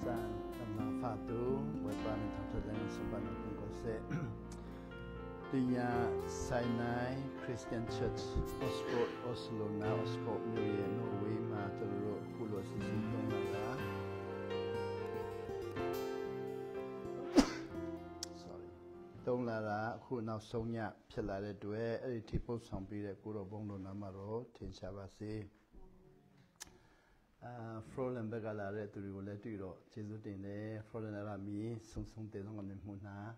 San Fatu, Weban Tatalan Suban Kose, Dinya Sinai Christian Church, Oslo, now Oslo, New Year, Norway, Mataro, Kulos, Sintonala. Sorry. Tonlara, who now Sonia, Pilare Due, Tipo Sampi, Kuro Bondo Namaro, Tinshavasi. Frolen Begalare to Rigoletiro, Jesutin, Frolen Arami, Sung de Muna,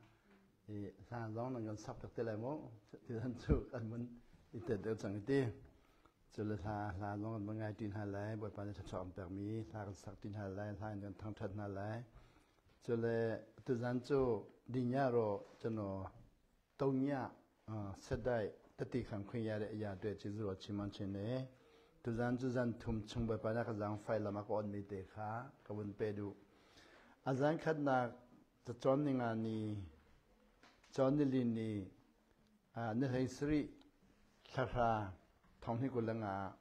San Long and Sapper Telemo, didn't to Edmund, it did something. So let her long and Bangatin Halai, but by the top of me, Sagan Saktin Halai, and Tontat Halai. So le Tuzanto, Dinaro, General, Tonya, Sedai, Tatikan Quia, Yade, Jesu, Chimanchene. Tuzan tum chung by Panakazang file Lamakon Miteka, Kawun Pedu. Azan Kadna, the Johnning Ani, Johnny Lini, Nehesri, Kara, Tonhikulanga,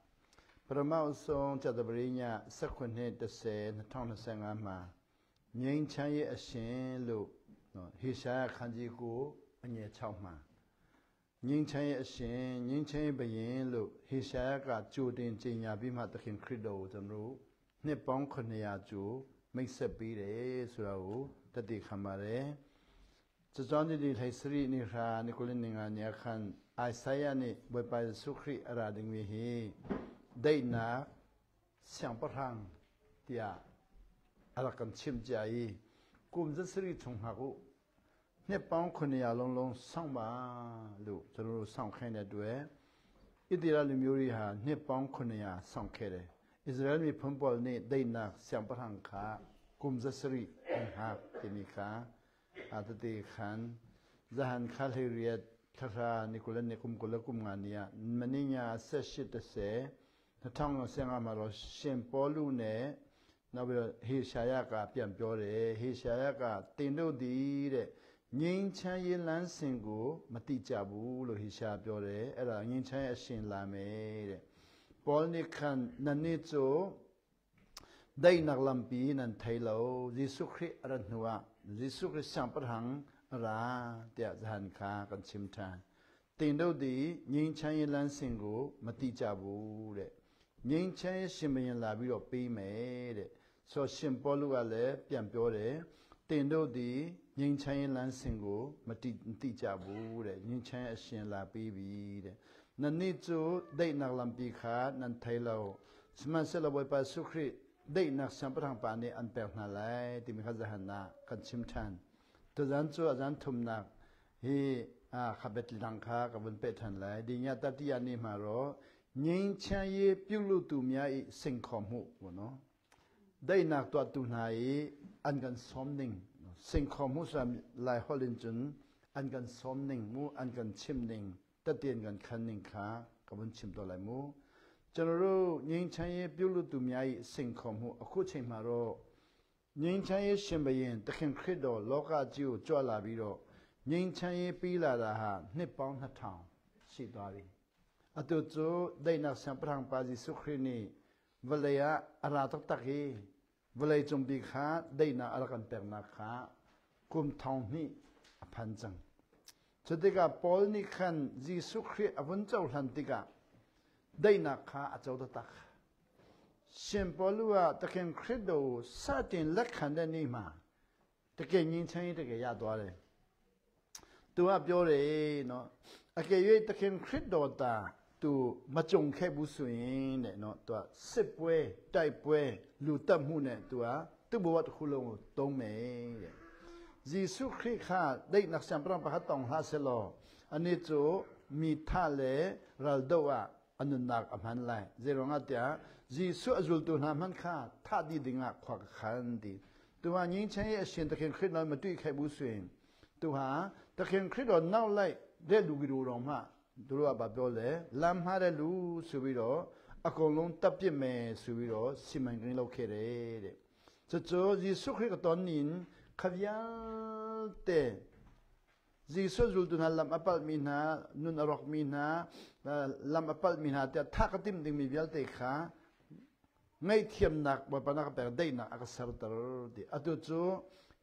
Paramount song, Jadabrina, Sequinate the Sen, Tona Sangama, Ning Chai a Shin Lu, Hisha Kanjiku, and Ye Chama. Ning Chai a Shin, Ning Chai Bayin Lu, Hishaga, Judin, Jinya Bima, the King Credo, and Ru, Nippon Korea Ju, makes a bide, Surau, the Dikamare. The Johnny did history Nira, Nicolin and Yakan, Isaiah, but by the Sukri arading me he. Dana, Sampatang, Dia, Alakan Chimjai, Kum the Sri Tunghaku. Nippon Korea long samba lu, the sound kind of due. Ideal Muriha, Nippon Korea, sound kere. Israeli Pumpol ne, Dana, Sampahanka, Kumzasri, and half Timika, at the day Khan, Zahan Kalhiriat, Kara, Nicola Nikum Kulakumania, Maninia says shit to say, the tongue of Sangamaro, Shempolune, now he Shayaka, Piampiore, he Shayaka, Tendo di. Ning Chai Lansingu, Matijabu, Lohisha Biore, Era Ning Chai Shin Lame, Polnikan Nanito, Dainak Lampin and Tailo, the Sukri Aranua, the Sukri Sampahang, Ra, Diazhanka, and Chimtan. Tindo di, Ning Chai Lansingu, Matijabu, Ning Chai Shimian Labio P made, so Shimpoluale, Piampiore, Tindo di, Ning Chai Lansingo, Matijabu, Ning Chai Shin La Baby, Nanito, they nak Lampika, Nan Tailo, Smasela by Sukri, they nak Sampang Pani and Pernalai, Timikazahana, Kanchimtan. To Zanzo Azantumnak, he Habet Lanka, Kavan Petan Lai, Dinya Tatiani Maro, Ning Chai Pulu to Mia Sinkomu, no? They nak to Tunai, and can something. Sing Comusam like Hollingen, and can somning, moo, and can chimning, that the and canning car, Kavan Chimdolamu. General Ning Chai Bulu to me, sing Comu, a coaching maro. Ning Chai Shimbayin, the King Credo, Loka Jew, Jola Biro. Ning Chai Pila Raha, Nippon Town, Sidari. Atuzo, they not Sampang Pazi Sukrini, Valea, Arataki. Valley Jumbika, Dana Alakan Pernaka, Kum Town ni a Panzang. So they got Polnikan, the Sukri Avunzo Hantiga, Dana Ka at Zodatak. Shimpolua, the King Credo, Satin Lakandanima, the King in Chain, the Yadware. To up your no, I gave the King Credo to Machong Kebusuin, not to a sip way, type way, Lutam Hune to a Tubuat Hulo, Tome. The Sukri ha, they nak Sampram Pahatong Haselo, and it's Mitale, Raldoa, and the Nak of Hanlai, Zerongatia, the Suazul to Namanka, Tadi Dinga Kwakandi. To a Ning Chai Shin, the King Credo Matu Kebusuin. To her, the King Credo now like Dedu Roma. Dua Babole, Lam Harelu, Subiro, a colon tapime, Subiro, Simangin locere. So, the Sukritonin, Caviante, the Sozul to Lam Apal Mina, Nunarok Mina, Lam Apal Mina, the Takatim de Mivialteca, ngay thiam nak ba panak per dei nak akasar tar di atu chu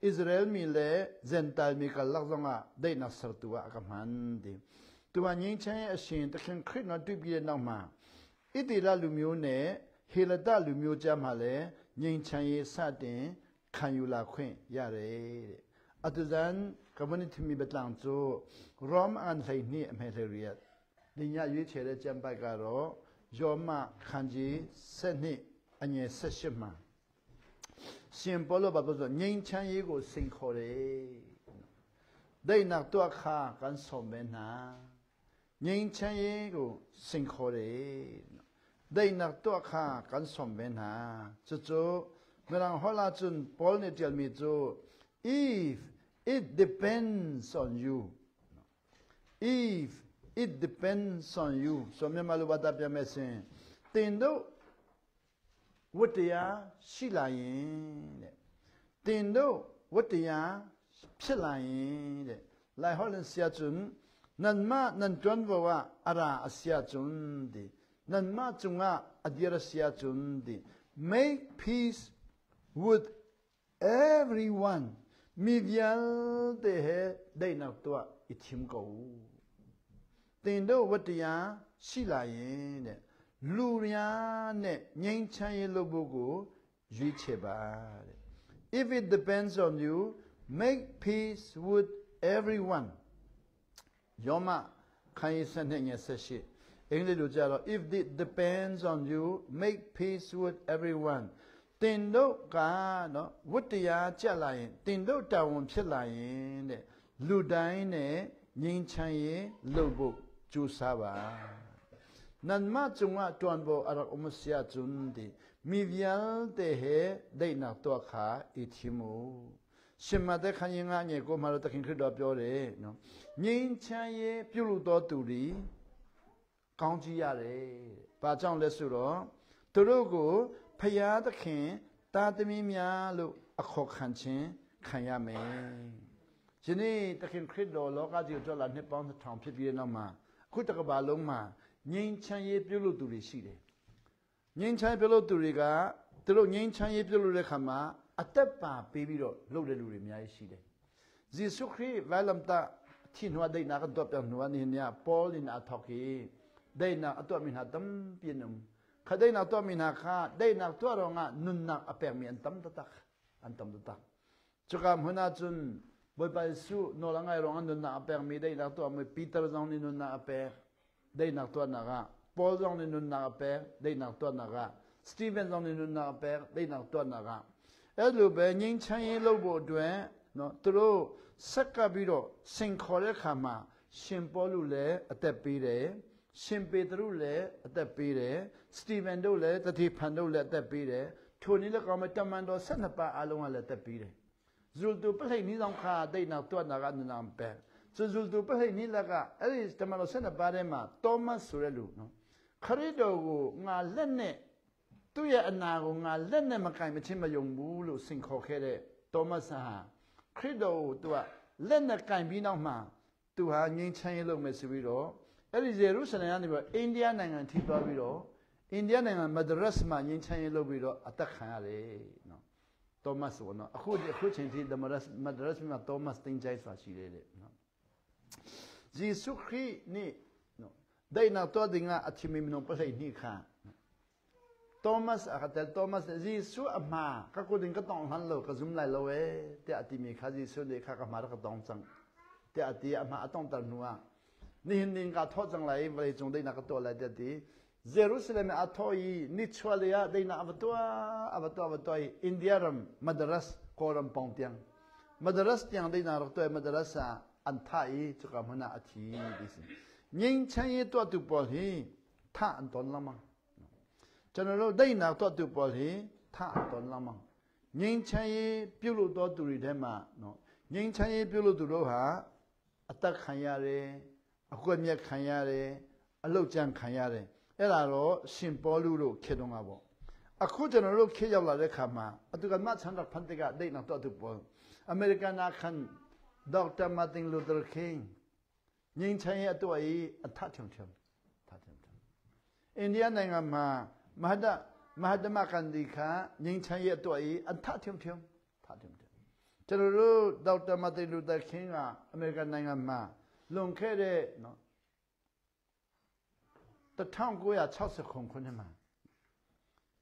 Israel mi le Gentile mi kal lak zonga dei nak sar tuwa akaman di tuwa nying chang asin takhin khrit na tu bi nak ma itira lu myo ne helada lu myo cha ma le nying chang ye sa tin khan yu la khwin ya re de atu zan community mi betlang chu rom an lai ni a me le riat ni nya yue che le cham pai ka ro Yoma Kanji Seni Anye Seshima Simbolo Babazo Ning Chan Yigo Sinkore They nak to a car can so mena Ning Chan Yigo Sinkore They nak to a car can so mena Chucho Melang Hola Chun Polni tell me to if it depends on you if it depends on you. So me malu bata pya me sin. Tindo watiya shilayin de. Tindo watiya shilayin de. Lai holen siya chun nan ma nan tuan bawa ara asya chun de. Nan ma chunga adira siya chun de. Make peace with everyone. Mivyal de he de nak tua itim go. Tindo watiya shilayin de luria ne nying chan lobugo yui cheba. If it depends on you, make peace with everyone. Yoma kan san ne sashi. English lo jalo if it depends on you, make peace with everyone. Tindo ka no watiya chalayin tindo tawon phit de lu dai ne nying chan lobu Jusaba Nan ma chunga tuanbo arak umusya chundi mivyal de he de na to kha ithimu shima de khanyinga nye ko maro takin khrit do pyo de no ngin chan ye pyu lu to tu ri kaung ji yare ba chaung le su ro tu ro ko phaya takhin ta tami mya lo akho khan chin khan ya me jini takin khrit do loka ji jo la nit paung thang phit pi na ma khu ta ka ba long ma ngin chan ye pyu lu tu ri shi de ngin chan pyu lu tu ri ka tu lo ngin chan ye pyu lu le kha ma atat pa pe bi do lou de lu ri mya shi de Jesus Christ vai lam ta thi nwa dei na ka dop ta nwa ni nya Paul in a thok ki dei na atwa min ha tam pin num kha dei na to min ha kha dei na to ro nga nun na a pek mi an tam ta tak an tam ta tak chuka mhuna chun boi pai su no la ngai ro an nun na a pek mi dei na to me Peter jong ni nun na a pek dei na to na ga Paul jong ni nun na a pek dei na to na ga Stephen jong ni nun na a pek dei na to na ga အဲ့လိုပဲငြိမ်းချမ်းရေးလုပ်ဖို့အတွက်နော်သူတို့ဆက်ကပ်ပြီးတော့စင်ခေါ်တဲ့ခါမှာရှင်ပေါလုလည်းအသက်ပေးတယ်ရှင်ပေတရုလည်းအသက်ပေးတယ်စတီဗန်တို့လည်းတတိဖန်တို့လည်းအသက်ပေးတယ်ထိုနည်းလည်းကောင်းမဲ့တမန်တော်12ပါးအလုံးကလည်းအသက်ပေးတယ်ဇူလ်တူပလိနီဆောင်ခါဒိတ်နောက်တွတ်နာကနမ်ပဲဇူလ်တူပလိနီလကအဲ့ဒီတမန်တော်12ပါးထဲမှာသောမတ်ဆိုတဲ့လူနော်ခရစ်တော်ကိုငါလက်နဲ့သူ့ရဲ့အနာကိုငါလက်နဲ့မကင်မချင်းမယုံဘူးလို့စင်ခေါ်ခဲ့တဲ့သောမတ်ဟာခရစ်တော်ကိုသူကလက်နဲ့ကင်ပြီးနောက်မှာသူဟာငြိမ်းချမ်းရေးလုပ်မယ်ဆိုပြီးတော့အဲ့ဒီယေရုရှလင်ကနေပြီးအိန္ဒိယနိုင်ငံထိသွားပြီးတော့အိန္ဒိယနိုင်ငံမဒရတ်မှာငြိမ်းချမ်းရေးလုပ်ပြီးတော့အသက်ခံရတယ်နော်သောမတ်ဆိုတော့အခုချိန်ထိမဒရတ်မှာသောမတ်တင်ကြိုက်စွာရှိတယ်တဲ့နော်ယေရှုခရစ်နိနော်ဒိုင်နာတော်တင်ကအချီမီမနုံပစိနိခါThomas akatel Thomas Jisu ama ka ko ding ka tong han lo ka zum lai lo e te ati mi kha Jisu de kha ka ma ka tong chang te ati ama atong tar nuwa ni hin ning ka tho chang lai vai chung de na ka to lai te ti Jerusalem a tho yi ni chwalia de na abatwa India ram madras koram pong tiang madras tiang de na ro to madrasa an thai chu ka mana athi dis ning chan ye to tu pol hi tha an ton lama ကျွန်တော်တို့ဒိတ်နာတော့တူပေါ်လေထတော်လာမှာငင်းချမ်းရေးပြုတ်လို့တော့သူတွေထဲမှာနော်ငင်းချမ်းရေးပြုတ်လို့သူတို့ဟာအသက်ခံရတယ်အကွက်မြက်ခံရတယ်အလုတ်ကြံခံရတယ်အဲ့ဒါတော့ရှင်ပေါလုတို့ခေတုံးကပေါ့အခုကျွန်တော်တို့ခေရောက်လာတဲ့ခါမှာအတူကမဆန်တော့ဖန်တကဒိတ်နာတော့တူပေါ်အမေရိကန်နာခန်ဒေါက်တာမာတင်လူသာကင်းငင်းချမ်းရေးအတူအထချုံချုံအိန္ဒိယနိုင်ငံမှာမဟာဒ မဟာတမကန်ဒီခါငင်းချမ်းရဲ့အတွက်အန်ထထုံထုံကျွန်တော်တို့ဒေါက်တာမာတင်လူသာကင်းကအမေရိကန်နိုင်ငံမှာလွန်ခဲ့တဲ့နော်1960ခုနှစ်မှာ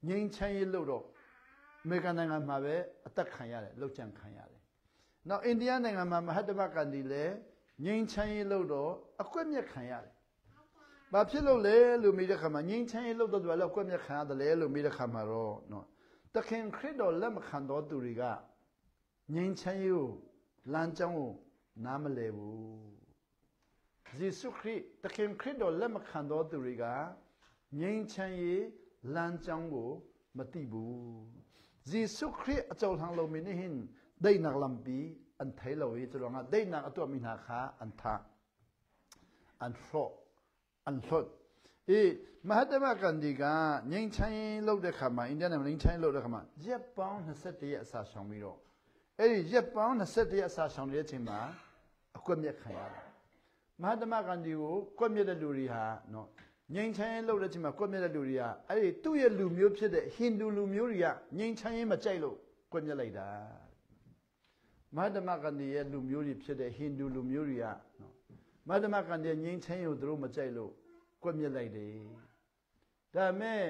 ငင်းချမ်းရေးလို့တော့အမေရိကန်နိုင်ငံမှာပဲအသက်ခံရတယ်လှုပ်ကြံခံရတယ်။နောက်အိန္ဒိယနိုင်ငံမှာမဟာတမကန်ဒီလည်းငင်းချမ်းရေးလို့တော့အကွက်မြက်ခံရတယ်။ဘာဖြစ်လို့လဲလို့မိတဲ့ခါမှာငင်းချမ်းရေးလို့တော့လည်းအကွက်မြက်ခံရတယ်လေလို့မိတဲ့ခါမှာတော့နော်တခင်ခရစ်တော်လက်မခံတော်သူတွေကငင်းချမ်းရေးကိုလမ်းကြောင်းကိုနားမလည်ဘူးယေရှုခရစ်တခင်ခရစ်တော်လက်မခံတော်သူတွေကငင်းချမ်းရေးလမ်းကြောင်းကိုမသိဘူးယေရှုခရစ်အကြောင်းထားလို့မင်းဟင်ဒိနာလမ်ပီအန်ထိုင်လို့ရတော့ငါဒိနာအတော့မိနာခါအန်သာအန်ဖောအန်ဖောမဟာတမကန်ဒီကငင်းချမ်းရေးလုပ်တဲ့ခါမှာအိန္ဒိယနိုင်ငံငင်းချမ်းရေးလုပ်တဲ့ခါမှာရက်ပေါင်း21ရက်အစာရှောင်ပြီးတော့အဲ့ဒီရက်ပေါင်း21ရက်အစာရှောင်တဲ့အချိန်မှာအကွက်မြက်ခံရတယ်မဟာတမကန်ဒီကိုကွက်မြက်တဲ့လူတွေဟာနော်ငိမ့်ချမ်းရေးလုပ်တဲ့အချိန်မှာကွက်မြက်တဲ့လူတွေကအဲ့ဒီသူ့ရဲ့လူမျိုးဖြစ်တဲ့ဟိန္ဒူလူမျိုးတွေကငိမ့်ချမ်းရေးမကြိုက်လို့ကွက်မြက်လိုက်တာမဟာတမကန်ဒီရဲ့လူမျိုးတွေဖြစ်တဲ့ဟိန္ဒူလူမျိုးတွေကနော်မဟာတမကန်ဒီငိမ့်ချမ်းရေးကိုသူတို့မကြိုက်လို့ကွက်မြက်လိုက်တယ်ဒါမဲ့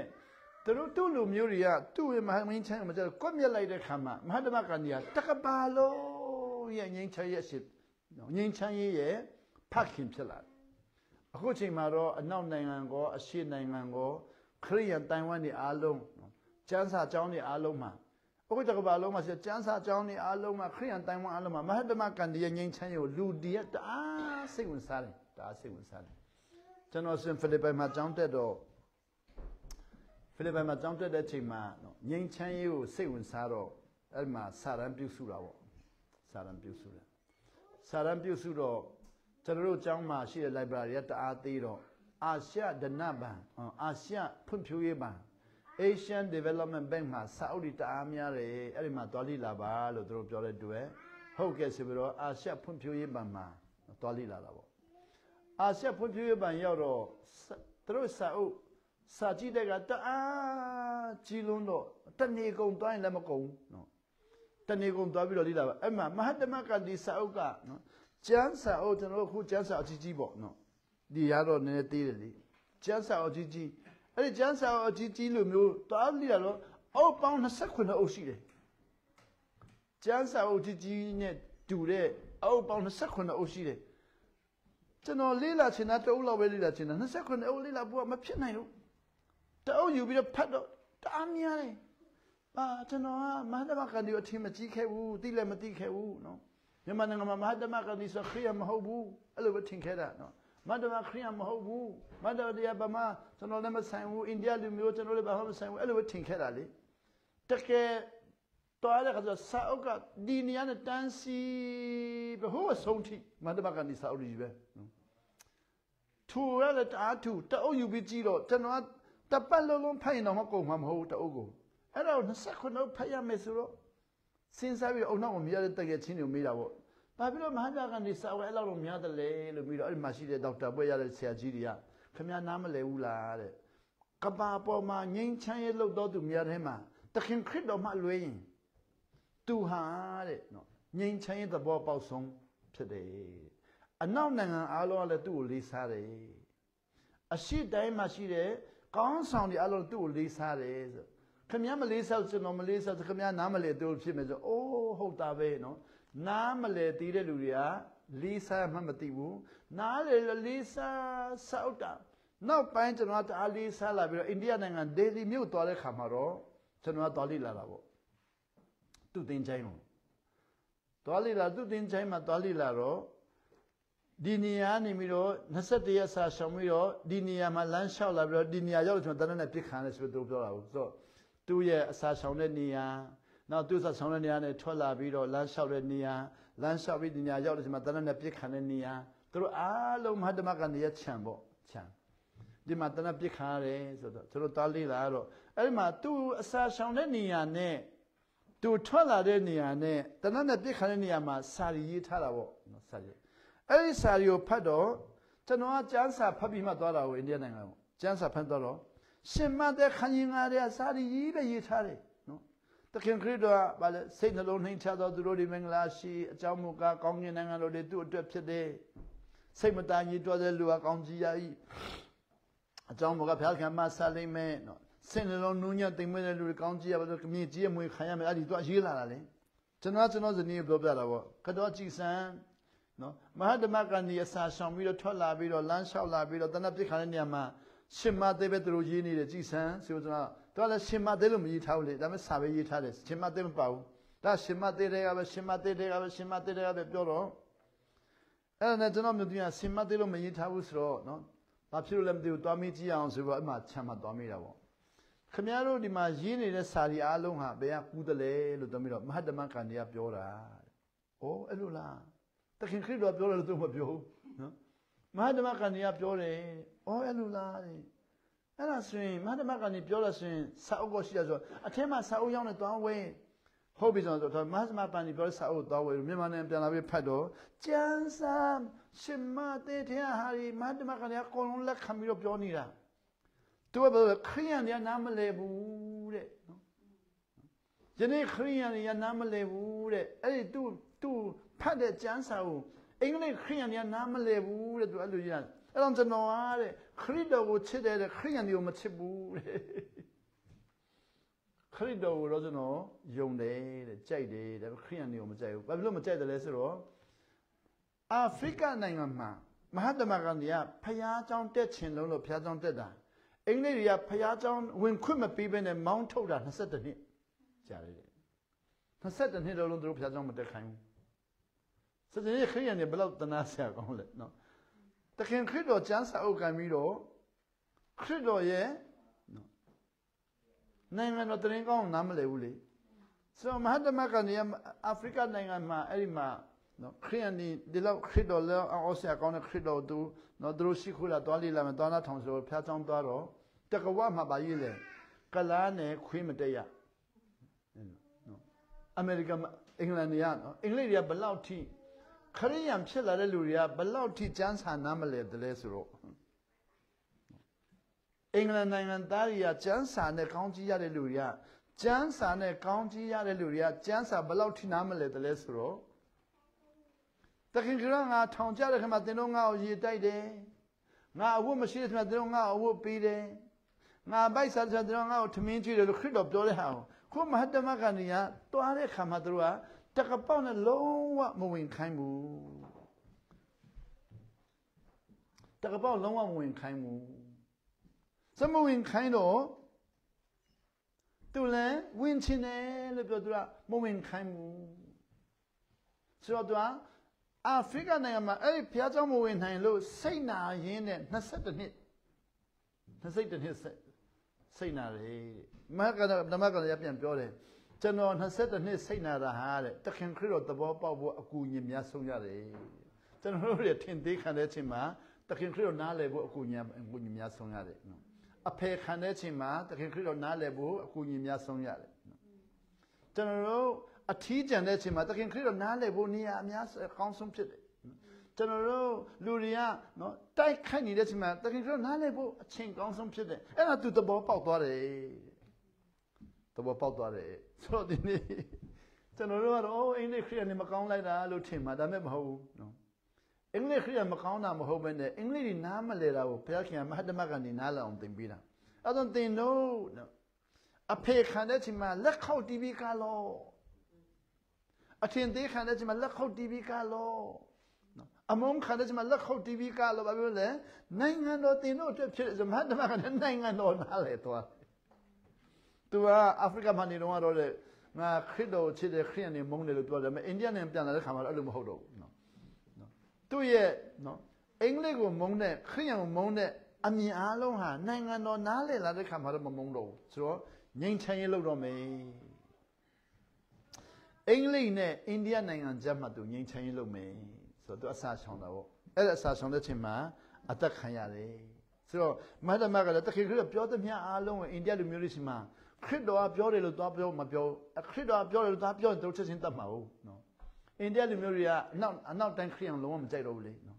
သူတို့သူ့လူမျိုးတွေကသူ့ရဲ့မဟာငိမ့်ချမ်းရေးမကြိုက်လို့ကွက်မြက်လိုက်တဲ့ခါမှာမဟာတမကန်ဒီကတကပါလုံးရဲ့ငိမ့်ချမ်းရေးဖြစ်ငိမ့်ချမ်းရေးရဲ့ဖခင်ဖြစ်လာအခုချိန်မှာတော့အနောက်နိုင်ငံကောအရှေ့နိုင်ငံကောခရိယန်တိုင်ဝမ်တွေအားလုံးကျမ်းစာကျောင်းတွေအားလုံးမှာအခုတကဘာလုံးမှာကျမ်းစာကျောင်းတွေအားလုံးမှာခရိယန်တိုင်ဝမ်အားလုံးမှာမဟာတမကန်ဒီရဲ့ငြိမ်းချမ်းရေးကိုလူတရက်တအားစိတ်ဝင်စားတယ်တအားစိတ်ဝင်စားတယ်ကျွန်တော်ဖိလစ်ပိုင်မှာကျောင်းတက်တော့ဖိလစ်ပိုင်မှာကျောင်းတက်တဲ့ချိန်မှာငြိမ်းချမ်းရေးကိုစိတ်ဝင်စားတော့အဲ့မှာစာရန်ပြုစုတာပေါ့စာရန်ပြုစုတယ်စာရန်ပြုစုတော့ကျွန်တော်တို့ကျောင်းမှာရှိတဲ့ library ကတအားသေးတော့အာရှဒနဘဏ်အာရှဖွံ့ဖြိုးရေးဘဏ် Asian Development Bank မှာစာအုပ်တွေတအားများတယ်အဲ့ဒီမှာတွားလိလာပါလို့သူတို့ပြောတဲ့တွေ့ဟုတ်ကဲ့ဆိုပြီးတော့အာရှဖွံ့ဖြိုးရေးဘဏ်မှာတွားလိလာတာပေါ့အာရှဖွံ့ဖြိုးရေးဘဏ်ရောက်တော့သူတို့စာအုပ်စာကြည့်တဲ့ကတအားကြီးလွန်းတော့တနေကုန်တွားရင်လည်းမကုန်ဘူးနော်တနေကုန်တွားပြီးတော့လိလာပါအဲ့မှာမဟာတမကန်ဒီစာအုပ်ကနော်ကျန်းစာအုပ်ကျွန်တော်တို့ခုကျန်းစာအကြီးကြီးပေါ့နော်ဒီရတော့နည်းနည်းသေးတယ်လေကျန်းစာအကြီးကြီးအဲ့ဒီကျန်းစာအကြီးကြီးလိုမျိုးတွားလိလာတော့အုပ်ပေါင်း29အုပ်ရှိတယ်ကျန်းစာအကြီးကြီးနဲ့တူတဲ့အုပ်ပေါင်း29အုပ်ရှိတယ်ကျွန်တော်လေးလာချင်တာတအုပ်လောက်ပဲလေးလာချင်တာ29အုပ်လေးလာဖို့မဖြစ်နိုင်ဘူးတအုပ်ယူပြီးတော့ဖတ်တော့တအားများတယ်ကျွန်တော်ကမဟာတမကန်ဒီအထင်မကြီးခဲ့ဘူးသိလည်းမသိခဲ့ဘူးနော်မြန်မာနိုင်ငံမှာမဟာတမကန်ဒီဆိုခရီးမဟုတ်ဘူးအဲ့လိုပဲထင်ခဲ့တာနော်မဟာတမခရီးမဟုတ်ဘူးမဟာတမတရားဘာမှကျွန်တော်လည်းမဆိုင်ဘူးအိန္ဒိယလူမျိုးကျွန်တော်လည်းဘာမှမဆိုင်ဘူးအဲ့လိုပဲထင်ခဲ့တာလေတကယ်တော်ရတဲ့ခါကျစာအုပ်ကဒီနေရာနဲ့တန်းစီဘဟိုအဆုံးထိမဟာတမကန်ဒီစာအုပ်ကြီးပဲထူရတဲ့အားထူတအုပ်ယူပြီးကြည့်တော့ကျွန်တော်တပတ်လုံးလုံးဖတ်ရင်တော့မကုန်မှာမဟုတ်တအုပ်ကိုအဲ့တော့29ဖတ်ရမယ်ဆိုတော့စဉ်းစားပြီးအုံနောက်ကိုမြရတဲ့တကယ်ချင်းတွေကိုမေးတာပေါ့ဘာဖြစ်လို့မဟာတမကန်ဒီစာအုပ်အဲ့လောက်တော့များတယ်လဲလို့ပြီးတော့အဲ့ဒီမှာရှိတဲ့ဒေါက်တာပွဲရတဲ့ဆရာကြီးတွေကခင်ဗျားနားမလည်ဘူးလားတဲ့ကဘာပေါ်မှာငိမ့်ချမ်းရေးလုပ်တော်သူများထဲမှာတခင်ခရစ်တော်မှလွဲရင်သူဟာတဲ့နော်ငိမ့်ချမ်းရေးသဘောပေါက်ဆုံးဖြစ်တယ်အနောက်နိုင်ငံအားလုံးကလည်းသူ့ကိုလေးစားတယ်အရှိတိုင်းမှာရှိတဲ့ကောင်းဆောင်တွေအားလုံးသူ့ကိုလေးစားတယ်ဆိုခင်ဗျားမလေးစားကျွန်တော်မလေးစားခင်ဗျားနားမလဲသူဖြစ်မယ်ဆိုအိုးဟုတ်တာပဲနော်နားမလဲတည်တဲ့လူတွေကလေးစားမှမသိဘူးနားလေလေးစားစောက်တာနောက်ပိုင်းကျွန်တော်တအားလေးစားလာပြီးတော့အိန္ဒိယနိုင်ငံဒေလီမြို့သွားတဲ့ခါမှာတော့ကျွန်တော်သွားလိလာတာပေါ့သူ့တင်ချိုင်းကိုသွားလိလာသူ့တင်ချိုင်းမှာသွားလိလာတော့ဒီနေရာနေပြီးတော့21ရက်စာရှောင်ပြီးတော့ဒီနေရာမှာလမ်းလျှောက်လာပြီးတော့ဒီနေရာရောက်လို့ကျွန်တော်တန်းနဲ့ပြစ်ခံတယ်ဆိုပြီးသူပြောတာကိုဆိုတော့သူ့ရဲ့အစာရှောင်တဲ့နေရာနောက်သူ့စာဆောင်တဲ့နေရာနဲ့ထွက်လာပြီးတော့လမ်းလျှောက်တဲ့နေရာလမ်းလျှောက်ပြီးဒီနေရာရောက်တဲ့ချိန်မှာတန်းနဲ့ပြစ်ခံတဲ့နေရာသူတို့အားလုံးမဟာတမကန်ရဲ့ခြံပေါ့ခြံဒီမှာတန်းပြစ်ခံရတယ်ဆိုတော့ကျွန်တော်တားလေးလာတော့အဲ့ဒီမှာသူ့အစာရှောင်တဲ့နေရာနဲ့သူထွက်လာတဲ့နေရာနဲ့တန်းနဲ့ပြစ်ခံတဲ့နေရာမှာစာရီရေးထားတာပေါ့နော်စာရီအဲ့ဒီစာရီကိုဖတ်တော့ကျွန်တော်ကကျန်းစာဖတ်ပြီးမှသွားတာကိုအိန္ဒိယနိုင်ငံကိုကျန်းစာဖတ်တော့ ရှင်မတဲ့ခရင်ငါတဲ့စာရီပဲရေးထားတယ်နော်တခင်ခရစ်တော်ကဗာလဲစိတ်နှလုံးနှိမ်ချသောသူတို့ဒီမင်္ဂလာရှိအကြောင်းမူကားကောင်းကင်နိုင်ငံတော်တွေသူ့အတွက်ဖြစ်တယ်စိတ်မတန်ရည်တော်တဲ့လူကကောင်းကြီးရ၏အကြောင်းမူကားဘုရားခင်မဆာလိမ့်မယ်နော်စိတ်နှလုံးနူးညံ့သိမ်မွေ့တဲ့လူတွေကောင်းကြီးရပါတော့မြင့်ကြီးအမွေခံရမယ်အဲ့ဒီသူကရေးလာတာလေကျွန်တော်ဇနီးပြောပြတာပေါ့ကတော့ကြည်စံနော်မဟာဓမ္မကဏီအစာဆောင်ပြီးတော့ထွက်လာပြီးတော့လမ်းလျှောက်လာပြီးတော့တဏှပြစ်ခါတဲ့နေရာမှာရှင်မသေးပဲသူတို့ရေးနေတယ်ကြည်စံဆိုတော့သူကလည်းရှင်မသေးလို့မရေးထားဘူးလေဒါပေမဲ့စာပဲရေးထားတယ်ရှင်မသေးမပါဘူးဒါရှင်မသေးတဲ့ကပဲရှင်မသေးတဲ့ကပဲရှင်မသေးတဲ့ကပဲပြောတော့အဲ့ဒါနဲ့ကျွန်တော်မျိုးတင်ကရှင်မသေးလို့မရေးထားဘူးဆိုတော့နော်ဘာဖြစ်လို့လဲမသိဘူးတွားမိကြည့်အောင်ဆိုတော့အမှချမ်းမတွားမိတာပေါ့ခင်ဗျားတို့ဒီမှာရေးနေတဲ့စာရီအားလုံးဟာဘယ်ကကူးတယ်လဲလို့ပြောပြီးတော့မဟာဓမ္မကဏီကပြောတာဩအဲ့လိုလားတခင်ခရစ်တော်ပြောတယ်လို့သူမပြောဘူးနော်မဟာဓမ္မကဏီကပြောတယ်ဩအဲ့လိုလားတဲ့အဲ့ဒါဆိုရင်မဟာဓမ္မကဏီပြောလို့ဆိုရင်စာအုပ်ကိုရှိရဆိုအထက်မှာစာအုပ်ရောက်နေသွားဝဲဟုတ်ပြီဆိုတော့မဟာဓမ္မကဏီပြောတဲ့စာအုပ်သွားဝဲမြန်မာနိုင်ငံပြန်လာပြီးဖတ်တော့ကျမ်းစာရှင်မတဲ့တဲ့ဟာဒီမဟာဓမ္မကဏီကအကုန်လုံးလက်ခံပြီးတော့ပြောနေတာသူကပြောခရိယန်တွေကနားမလဲဘူးတဲ့နော်ယနေ့ခရိယန်တွေကနားမလဲဘူးတဲ့အဲ့ဒီသူဖတ်တဲ့ကျမ်းစာကိုအင်္ဂလိပ်ခရိယန်တွေကနားမလဲဘူးတဲ့သူအဲ့လိုကြီးအဲ့တော့ကျွန်တော်အားတဲ့ခရစ်တော်ကိုချစ်တဲ့ခရိယန်တွေကိုမချစ်ဘူးတဲ့ခရစ်တော်ကိုတော့ကျွန်တော်ယုံတယ်တဲ့ကြိုက်တယ်တဲ့ခရိယန်တွေကိုမကြိုက်ဘူးဘာဖြစ်လို့မကြိုက်တယ်လဲဆိုတော့အာဖရိကနိုင်ငံမှာမဟာဓမ္မကဏီကဖျားเจ้าတက်ချင်လို့ဖျားเจ้าတက်တာအင်္ဂလိပ်တွေကဖျားเจ้าဝင်ခွင့်မပေးဘဲနဲ့မောင်းထုတ်တာ22နှစ်ကြာတယ်22နှစ်လုံးသူတို့ဖျားเจ้าမတက်ခိုင်းဘူးစတဲ့ခရိယန်တွေဘယ်လောက်တနာဆရာကောင်းလဲနော်တခင်ခရစ်တော်ကျမ်းစာအုပ်ကန်ပြီးတော့ခရစ်တော်ရဲ့နော်နိုင်ငံတော်တရင်ကောင်းနားမလည်ဘူးလေဆိုတော့မဟာဓမ္မကနေအာဖရိကနိုင်ငံမှာအဲ့ဒီမှာနော်ခရိယန်ဒီလောက်ခရစ်တော်လည်းအော်ဆရာကောင်းတဲ့ခရစ်တော်သူနော်သူတို့ရှိခိုးလာတွားလိလာမယ်တွားနာထောင်ဆိုဖျားချောင်းသွားတော့တကဝမှာပါရေးလေကလားနဲ့ခွေးမတက်ရနော်အမေရိကန်အင်္ဂလန်တွေကနော်အင်္ဂလိပ်တွေကဘယ်လောက်ထိခရိယန်ဖြစ်လာတဲ့လူတွေကဘယ်လောက်ထိကျမ်းစာနားမလဲတလဲဆိုတော့အင်္ဂလန်နိုင်ငံသားတွေကကျမ်းစာနဲ့ကောင်းကြီးရတဲ့လူတွေကကျမ်းစာနဲ့ကောင်းကြီးရတဲ့လူတွေကကျမ်းစာဘယ်လောက်ထိနားမလဲတလဲဆိုတော့တခင်ကငါထောင်ကြတဲ့ခါမှာသင်တို့ငါ့ကိုရေတိုက်တယ်ငါအဝတ်မရှိတဲ့ခါမှာသင်တို့ငါ့ကိုအဝတ်ပေးတယ်ငါပိုက်စားတဲ့ခါသင်တို့ငါ့ကိုထမင်းကျွေးတယ်လို့ခရစ်တော်ပြောတဲ့ဟာကိုခုမဟာဓမ္မကနေကတွားတဲ့ခါမှာသူတို့ကတကပေါက်နဲ့လုံးဝမဝင်ခိုင်းဘူးတကပေါက်လုံးဝမဝင်ခိုင်းဘူးစမဝင်ခိုင်းတော့သူလည်းဝင်ချင်တယ်လို့ပြောသူကမဝင်ခိုင်းဘူးဆိုတော့သူကအာဖရိကနိုင်ငံမှာအဲ့ဒီဘုရားကျောင်းမဝင်နိုင်လို့စိတ်နာရင်းနဲ့22နှစ်စိတ်နာတယ်မဟာဓမ္မကလည်းပြန်ပြောတယ်ကျွန်တော်22နှစ်စိတ်နာတာဟာတဲ့တခင်ခရစ်တော်သဘောပေါက်ဖို့အကူအညီများဆုံးရတယ်ကျွန်တော်တို့ရထင်သေးခံတဲ့အချိန်မှာတခင်ခရစ်တော်နားလည်ဖို့အကူအညီများဆုံးရတယ်နော်အဖေခံတဲ့အချိန်မှာတခင်ခရစ်တော်နားလည်ဖို့အကူအညီများဆုံးရတယ်နော်ကျွန်တော်တို့အထီးကျန်တဲ့အချိန်မှာတခင်ခရစ်တော်နားလည်ဖို့နေရာအများအကောင်းဆုံးဖြစ်တယ်ကျွန်တော်တို့လူတွေကနော်တိုက်ခိုက်နေတဲ့အချိန်မှာတခင်ခရစ်တော်နားလည်ဖို့အချိန်ကောင်းဆုံးဖြစ်တယ်အဲ့ဒါသူသဘောပေါက်သွားတယ်သဘောပေါက်သွားတယ်ဆိုတော့ဒီနေ့ကျွန်တော်တို့ကတော့အင်္ဂလိပ်ခရစ်ယာန်တွေမကောင်းလိုက်တာလို့ထင်မှာဒါပေမဲ့မဟုတ်ဘူးနော်အင်္ဂလိပ်ခရစ်ယာန်မကောင်းတာမဟုတ်ဘဲနဲ့အင်္ဂလိပ်တွေနားမလဲတာကိုဘုရားခင်ကမဟာဓမ္မကနေနားလည်အောင်သင်ပေးတာအဲ့တော့သင်တို့နော်အဖေခံတဲ့အချိန်မှာလက်ခောက်တီးပြီးကလောအထင်သေးခံတဲ့အချိန်မှာလက်ခောက်တီးပြီးကလောနော်အမုန်းခံတဲ့အချိန်မှာလက်ခောက်တီးပြီးကလောဘာပြောလဲနိုင်ငံတော်သင်တို့အတွက်ဖြစ်မဟာဓမ္မကနိုင်ငံတော်နားလဲသွားသူကအာဖရိကမှာနေတော့တော့ငါခရစ်တော်ချစ်တဲ့ခရိယန်တွေမုန်းတယ်လို့ပြောတယ်။အိန္ဒိယနဲ့ပြန်လာတဲ့ခါမှာတော့အဲ့လိုမဟုတ်တော့ဘူးနော်။သူ့ရဲ့နော်အင်္ဂလိပ်ကိုမုန်းတဲ့ခရိယန်ကိုမုန်းတဲ့အမြင်အားလုံးဟာနိုင်ငံတော်နားလည်လာတဲ့ခါမှာတော့မမုန်းတော့ဘူး။ဆိုတော့ငြိမ်းချမ်းရေးလုပ်တော့မယ်။အင်္ဂလိပ်နဲ့အိန္ဒိယနိုင်ငံကြားမှာသူငြိမ်းချမ်းရေးလုပ်မယ်ဆိုတော့သူအစာရှောင်တာပေါ့။အဲ့ဒါအစာရှောင်တဲ့ချိန်မှာအသက်ခံရတယ်။ဆိုတော့မဟာဓမ္မကလည်းတခင်ခရစ်တော်ပြောသမျှအားလုံးကိုအိန္ဒိယလူမျိုးတွေရှိမှာခရစ်တော်ကပြောတယ်လို့သွားပြောမပြောခရစ်တော်ကပြောတယ်လို့သွားပြောရင်တို့ချက်ချင်းတတ်မှာဟုတ်နော်အိန္ဒိယလူမျိုးတွေကအနောက်တိုင်းခရစ်ယာန်လုံးဝမကြိုက်တော့ဘူးလေနော်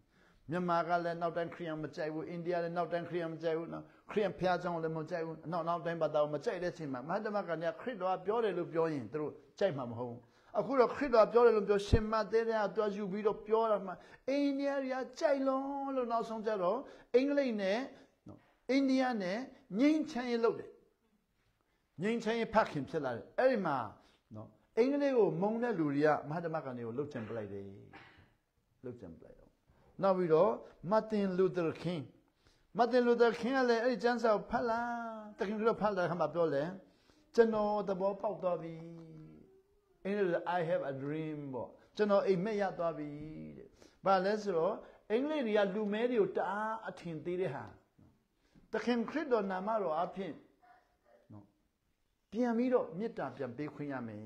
မြန်မာကလည်းနောက်တိုင်းခရီးယန်မကြိုက်ဘူးအိန္ဒိယလည်းနောက်တိုင်းခရီးယန်မကြိုက်ဘူးနော်ခရီးယန်ဖျားကြောင်းလည်းမကြိုက်ဘူးနောက်တိုင်းဘာသာမကြိုက်တဲ့အချိန်မှာမဟာတမကနေခရစ်တော်ပြောတယ်လို့ပြောရင်သူတို့ကြိုက်မှာမဟုတ်ဘူးအခုတော့ခရစ်တော်ပြောတယ်လို့ပြောရှင်မသေးတဲ့အတွက်ယူပြီးတော့ပြောတာမှအိန္ဒိယတွေကကြိုက်လုံးလို့နောက်ဆုံးကြတော့အင်္ဂလိပ်နဲ့အိန္ဒိယနဲ့ငြိမ်းချမ်းရေးလုပ်တယ်ငြိမ်းချမ်းရေးဖတ်ခင်ဖြစ်လာတယ်အဲ့ဒီမှာနော်အင်္ဂလိပ်ကိုမုံတဲ့လူတွေကမဟာတမကနေကိုလှုပ်ချင်ပလိုက်တယ်လှုပ်ချင်ပလိုက်တော့နောက်ပြီးတော့မာတင်လူသာကင်းကလည်းအဲ့ဒီကျမ်းစာကိုဖတ်လာတခင်တို့ဖတ်လာခါမှာပြောလဲကျွန်တော်သဘောပေါက်သွားပြီအင်္ဂလိပ် I have a dream ပေါ့ကျွန်တော်အိမ်မက်ရသွားပြီတဲ့ဘာလဲဆိုတော့အင်္ဂလိပ်တွေကလူမဲတွေကိုတအားအထင်သေးတဲ့ဟာတခင်ခရစ်တော်နာမတော်အဖြစ်နော်ပြန်ပြီးတော့မေတ္တာပြန်ပေးခွင့်ရမယ်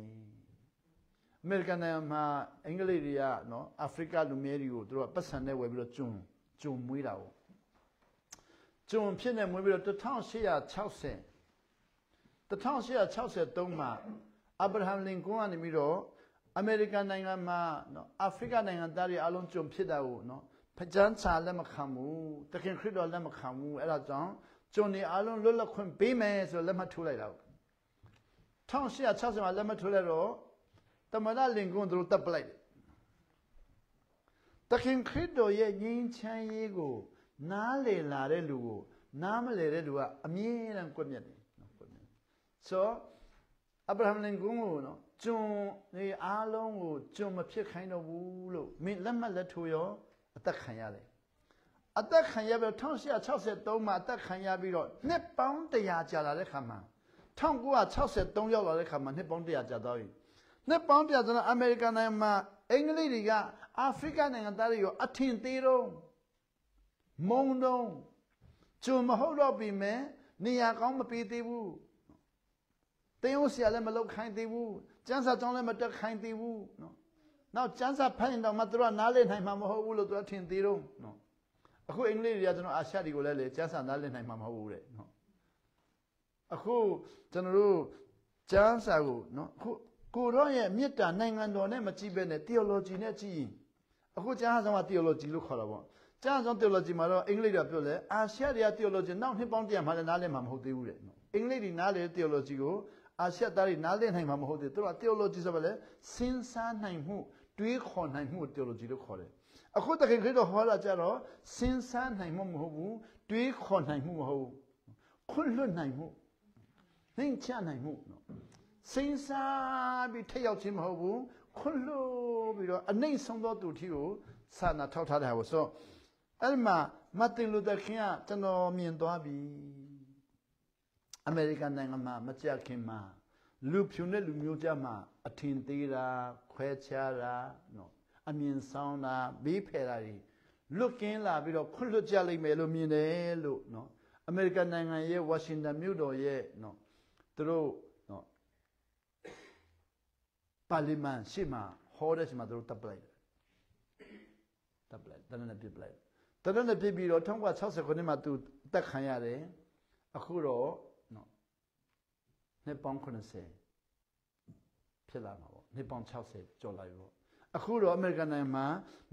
အမေရိကန်နိုင်ငံမှာအင်္ဂလိပ်တွေကနော်အာဖရိကလူမျိုးတွေကိုသူတို့ကပတ်စံနဲ့ဝယ်ပြီးတော့ဂျုံမွေးတာပေါ့ဂျုံဖြစ်နေမွေးပြီးတော့1863မှာအာဗြဟံလင်ကွန်းကနေပြီးတော့အမေရိကန်နိုင်ငံမှာနော်အာဖရိကနိုင်ငံသားတွေအလုံးဂျုံဖြစ်တာကိုနော်ဖကြမ်းစာလက်မခံဘူးတခင်ခရစ်တော်လက်မခံဘူးအဲ့ဒါကြောင့်ဂျုံတွေအလုံးလွတ်လပ်ခွင့်ပေးမယ်ဆိုလက်မှတ်ထိုးလိုက်တာ1860မှာလက်မှတ်ထိုးလိုက်တော့တမန်တော်လင်ကွန်းတို့တပ်ပလိုက်တယ်တခင်ခရစ်တော်ရဲ့ငြိမ်းချမ်းရေးကိုနားလည်လာတဲ့လူကိုနားမလည်တဲ့လူကအမြဲတမ်းကွက်မြတ်တယ်နော်ကွက်မြတ်ဆိုအဗြဟံလင်ကွန်းကိုနော်ကျွန်ဒီအားလုံးကိုကျွန်မဖြစ်ခိုင်းတော့ဘူးလို့မင်းလက်မှတ်လက်ထိုးရောအသက်ခံရတယ်အသက်ခံရပြီး1863မှာအသက်ခံရပြီးတော့နှစ်ပေါင်း100ကြာလာတဲ့ခါမှာ1963ရောက်လာတဲ့ခါမှာနှစ်ပေါင်း100ကြာသွားပြီနှစ်ပေါင်း100ကြာအမေရိကန်နိုင်ငံမှာအင်္ဂလိပ်တွေကအာဖရိကနိုင်ငံသားတွေကိုအထင်သေးတော့မုံတော့ကျွန်မဟုတ်တော့ပြီမဲ့နေရာကောင်းမပေးသေးဘူးတင်းဦးဆရာလည်းမလုပ်ခိုင်းသေးဘူးကျန်းစာကျောင်းလည်းမတက်ခိုင်းသေးဘူးနော်နောက်ကျန်းစာဖတ်ရင်တော့မှသူတို့ကနားလည်နိုင်မှာမဟုတ်ဘူးလို့သူကထင်သေးတော့နော်အခုအင်္ဂလိပ်တွေကကျွန်တော်အာရှတွေကိုလည်းလေကျန်းစာနားလည်နိုင်မှာမဟုတ်ဘူးတဲ့နော်အခုကျွန်တော်တို့ကျန်းစာကိုနော်အခုကိုရောရဲ့မေတ္တာနိုင်ငံတော်နဲ့မကြည့်ဘဲနဲ့ theology နဲ့ကြည့်ရင်အခုကျမ်းစာမှာ theology လို့ခေါ်တာပေါ့ကျမ်းစာ theology မှာတော့အင်္ဂလိပ်ကပြောလဲအာရှတွေက theology နောက်နှစ်ပေါင်း100မှာလည်းနားလည်မှာမဟုတ်သေးဘူးတဲ့နော်အင်္ဂလိပ်တွေနားလည် theology ကိုအာရှသားတွေနားလည်နိုင်မှာမဟုတ်သေးသူတို့က theology ဆိုပါလေစဉ်းစားနိုင်မှုတွေးခေါ်နိုင်မှု theology လို့ခေါ်တယ်အခုတခင်ခရစ်တော်ဟောတာကြတော့စဉ်းစားနိုင်မှုမဟုတ်ဘူးတွေးခေါ်နိုင်မှုမဟုတ်ဘူးခွင့်လွှတ်နိုင်မှုနှိမ့်ချနိုင်မှုနော်စဉ်းစားပြီးထက်ရောက်ခြင်းမဟုတ်ဘူးခွင့်လွှတ်ပြီးတော့အနှိမ့်ဆုံးသောသူထီကိုစာနာထောက်ထားတဲ့ဟာကိုဆိုအဲ့မှာမတ်တင်လူသာခင်ကကျွန်တော်မြင်သွားပြီအမေရိကန်နိုင်ငံမှာမကြခင်မှာလူဖြူနဲ့လူမျိုးကြားမှာအထင်သေးတာခွဲခြားတာနော်အမြင်ဆောင်တာဘေးဖယ်တာတွေလွတ်ကင်းလာပြီးတော့ခွင့်လွှတ်ကြလိမ့်မယ်လို့မြင်တယ်လို့နော်အမေရိကန်နိုင်ငံရဲ့ဝါရှင်တန်မြို့တော်ရဲ့နော်သူတို့နော်ပါလီမန်ရှိမှဟောတဲ့ချိန်မှာသူတို့တပ်ပလိုက်တနက်နဲ့ပြစ်ပလိုက်တနက်နဲ့ပြစ်ပြီးတော့1960ခုနှစ်မှာသူတက်ခံရတယ်အခုတော့နော်နှစ်ပေါင်း80ဖြစ်လာမှာပေါ့နှစ်ပေါင်း60ကျော်လာပြီပေါ့အခုတော့အမေရိကန်နိုင်ငံမှာ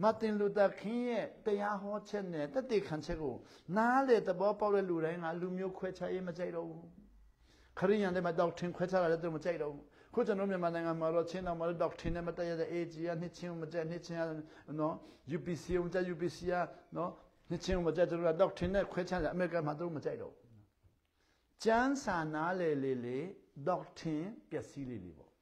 မာတင်လူသာခင်းရဲ့တရားဟောချက်နဲ့တသက်ခံချက်ကိုနားလေသဘောပေါက်တဲ့လူတိုင်းကလူမျိုးခွဲခြားရေးမကြိုက်တော့ဘူးခရိယန်တွေမှာဒေါက်ထင်ခွဲခြားတာလည်းသူမကြိုက်တော့ဘူးခုကျွန်တော်မြန်မာနိုင်ငံမှာတော့ချင်းတော်မှာဒေါက်ထင်နဲ့မတက်ရတဲ့ AG ကနှစ်ချင်းမကြိုက်နှစ်ချင်းနော် UPC ကကြိုက် UPC ကနော်နှစ်ချင်းမကြိုက်သူတို့ကဒေါက်ထင်နဲ့ခွဲခြားတယ်အမေရိကန်မှာသူတို့မကြိုက်တော့ဘူးကျန်းစာနာလေဒေါက်ထင်ပျက်စီးလေပေါ့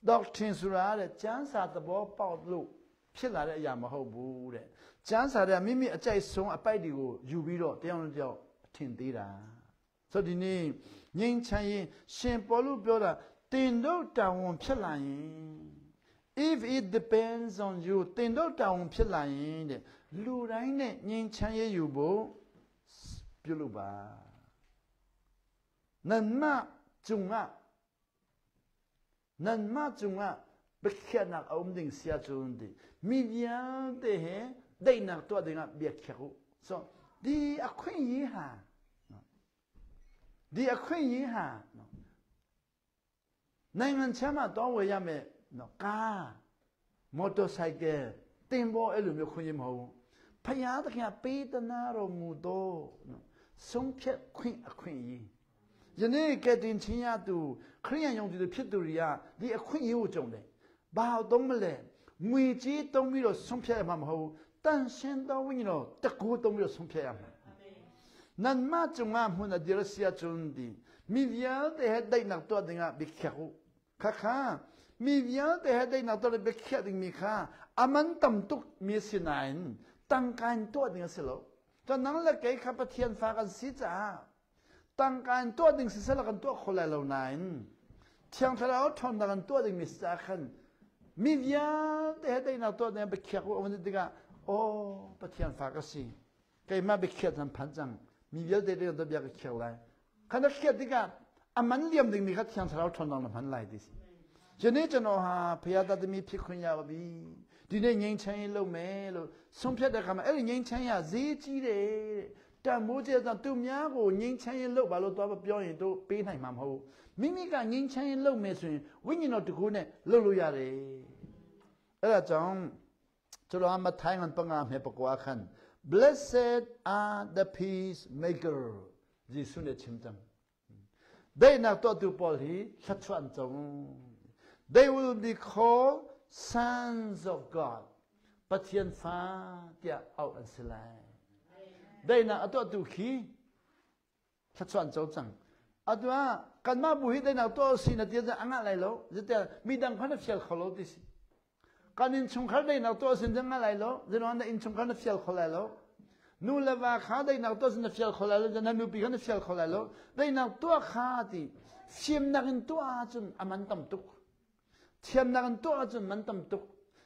ဒေါက်ထင်ဆိုတာတဲ့ကျမ်းစာသဘောပေါက်လို့ဖြစ်လာတဲ့အရာမဟုတ်ဘူးတဲ့ကျမ်းစာတွေကမိမိအကြိုက်ဆုံးအပိုက်တွေကိုယူပြီးတော့တရားနဲ့တရားအထင်သေးတာဆိုဒီနေ့ငြိမ်းချမ်းရေးရှင်ပေါလုပြောတာတင်တို့တာဝန်ဖြစ်လာရင် if it depends on you တင်တို့တာဝန်ဖြစ်လာရင်တဲ့လူတိုင်းနဲ့ငြိမ်းချမ်းရေးယူဖို့ပြုလုပ်ပါနမဂျုံကnan ma chunga bekhanak aumding sia chundi milyan te he dainak to dinga bekhaku so di akhwin yi ha no nangan chama to we ya me no ka motorcycle တင်ပေါ်အဲ့လိုမျိုးခွင့်ရမဟုတ်ဖ ဖယားသခင်ပေးသနာတော်မူသောဆုံးဖြတ်ခွင့်အခွင့်အရေးယနေ့ကတင်ချင်းရသူခရိယန်ယုံကြည်သူဖြစ်သူတွေကဒီအခွင့်အရေးကိုကြုံတယ်ဘာတော့မလဲငွေကြေးသုံးပြီးတော့ဆုံးဖြတ်ရမှာမဟုတ်တန်ရှင်းသောဝိညာဉ်တော်တကူသုံးပြီးတော့ဆုံးဖြတ်ရမှာနန်မကျုံငါမှုန်ဒီရစီယာကျွန်းဒီမိဗျာတဲ့ဒိုင်နောက်တော့တင်ကဘိခေခုခခါမိဗျာတဲ့ဒိုင်နောက်တော့ဘိခေတင်မိခါအမန်တမ်တုမီစနိုင်တန်ကန်တော့တင်စလို့တနန်းလက်ကေခပတိယန်ဖာကန်စီချာတန်ကန်တော့တင်စစလကန်တော့ခလာလောနိုင်ချန်ထရာထွန်ဒကန်တော့တင်မစ္စခန်မိဗျာတဲ့ဒိုင်နောက်တော့တင်ဘိခေခုအမန်ဒီကအိုပတိယန်ဖာကစီကေမဘိခေတန်ဖန်ဂျန်မိဗျာတဲ့တော့ဗျာကခေလိုက်ခဏခေတိကအမန်လျမ်ဒင်းမိခတ်ချန်ထရာထွန်ဒကန်ဖန်လိုက်ဒီစီယနေ့ကျွန်တော်ဟာဖယားတသမီဖြစ်ခွင့်ရပါပြီဒီနေ့ငိမ့်ချမ်းရေးလုပ်မယ်လို့ဆုံးဖြတ်တဲ့အခါမှာအဲ့ဒီငိမ့်ချမ်းရဈေးကြီးတယ်တန်မိုးကျတဲ့သူများကိုငိမ့်ချမ်းရေးလုပ်ပါလို့သွားပြောရင်တို့ပေးနိုင်မှာမဟုတ်မိမိကငိမ့်ချမ်းရေးလုပ်မယ်ဆိုရင်ဝိညာဉ်တော်တကူနဲ့လုပ်လို့ရတယ်အဲ့ဒါကြောင့်ကျွန်တော်မထိုင်ငံပငါမေပကွာခန် Blessed are the peacemaker ယေရှုနဲ့ချင်းတန်they not to Paul he chatuan chong they will be called sons of God pathian fa tia out and selai they na to khi chatuan chong chang atwa kan ma bu hi they na to sin tia ja anga lai lo jeta mi dang phan fial kholo ti si kan in chung khar they na to sin jang lai lo jeno na in chung khar fial kholai lo nu lava kha they na to sin fial kholai lo jana nu pi kan fial kholai lo they na to kha ti sim na kan to a chun aman tam tuk thiam na kan to a chun man tam tuk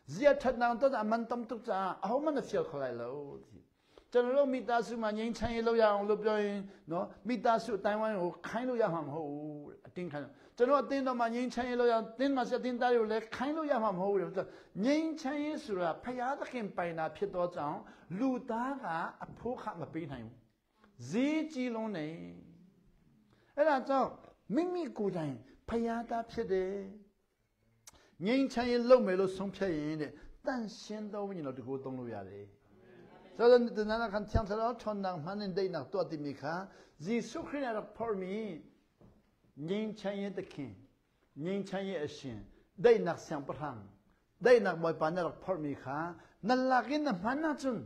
zia that na to aman tam tuk cha aw man fial kholai lo ti ကျွန်တော်တို့မိသားစုမှာငြိမ်းချမ်းရေးလုပ်ရအောင်လို့ပြောရင်နော်မိသားစုအတိုင်းဝိုင်းကိုခိုင်းလို့ရမှာမဟုတ်ဘူးအတင်းခိုင်းကျွန်တော်အတင်းတော်မှာငြိမ်းချမ်းရေးလုပ်ရအောင်တင်းမှာစတင်သားတွေကိုလည်းခိုင်းလို့ရမှာမဟုတ်ဘူးငြိမ်းချမ်းရေးဆိုတာဖယားသခင်ပိုင်တာဖြစ်သောကြောင့်လူသားကအဖို့ခမပေးနိုင်ဘူးဈေးကြီးလုံးနေအဲ့ဒါကြောင့်မိမိကိုယ်တိုင်ဖယားသားဖြစ်တယ်ငြိမ်းချမ်းရေးလုပ်မယ်လို့ဆုံးဖြတ်ရင်တဲ့တန်ရှင်းသောဝိညာဉ်တော်တကူသုံးလို့ရတယ်ဆိုတော့ဒီနာခံချမ်းသာတော့ထွန်နံမှန်တဲ့နောက်တော့တိမိခါဂျေဆုခရစ်တော်ပေါ်မီငြိမ်းချမ်းရေးတခင်ငြိမ်းချမ်းရေးအရှင်ဒိတ်နက်ဆံပရံဒိတ်နက်မွိုင်ပန်တော်ပေါ်မီခါနလာကင်းနမှန်နာချွန်း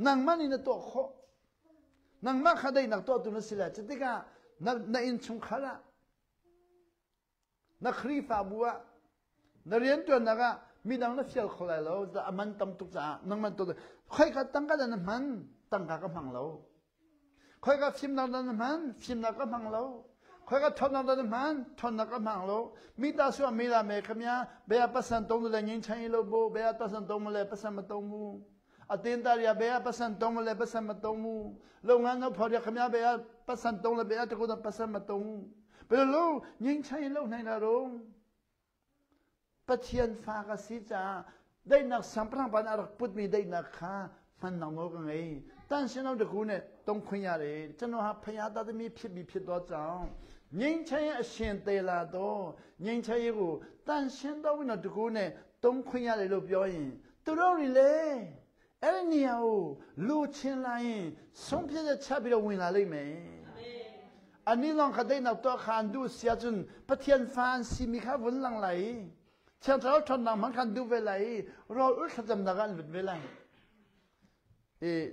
နန်မနီနတော့ခောနန်မခဒိတ်နက်တော့သူနစလာချတိကနအင်ချုံခလာနခရီဖာဘူဝနရီယန်တွန်နကမိဒန်းနဲ့ဖျက်ခလိုက်လို့အမန်တမ်တုကနမန်တုခွိုက်ကတန်ကတဲ့မန်တန်ကကမှန်လို့ခွိုက်ကဖျင်နာတဲ့မန်ဖျင်နာကမှန်လို့ခွိုက်ကထွန်နာတဲ့မန်ထွန်နာကမှန်လို့မိသားစုမိလာမယ်ခမညာဘယ်ပတ်စံတုံးတဲ့ငင်းချင်းလို့ဘို့ဘယ်ပတ်စံတုံးမလဲပတ်စံမတုံးဘူးအတင်းသားရဘယ်ပတ်စံတုံးမလဲပတ်စံမတုံးဘူးလုပ်ငန်းတော့ဖော်ရခမညာဘယ်ပတ်စံတုံးလဲဘယ်တကူတော့ပတ်စံမတုံးဘယ်လိုငင်းချင်းလုပ်နိုင်တာတော့ပတိယန်ဖာကစီချာဒိုင်နက်စံပရံပန်အရပုတ်မီဒိုင်နက်ခါမှန်နောင်ကငယ်တန်ရှင်တော်တကူနဲ့တုံခွင့်ရတယ်ကျွန်တော်ဟာဖယားသားသမီးဖြစ်ပြီးဖြစ်တော့ကြောင့်ငြိမ်းချမ်းရေးအရှင်တေလာတော့ငြိမ်းချမ်းရေးကိုတန်ရှင်တော်ဝိညာဉ်တကူနဲ့တုံခွင့်ရတယ်လို့ပြောရင်သူတို့တွေလေအဲ့ဒီနေရာကိုလူချင်းလာရင်ဆုံးဖြတ်ချက်ပြီးတော့ဝင်လာလိမ့်မယ်အနည်းဆုံးခတဲ့နောက်တော့ခန်ဒုဆရာကျွန်းပတိယန်ဖန်စီမိခါဝန်လန်းလိုက်ချန်တော်ထွန်နာမကန်ဒူဝဲလိုက်ရောဥခဇမ်နာကန်ဝဲလိုက်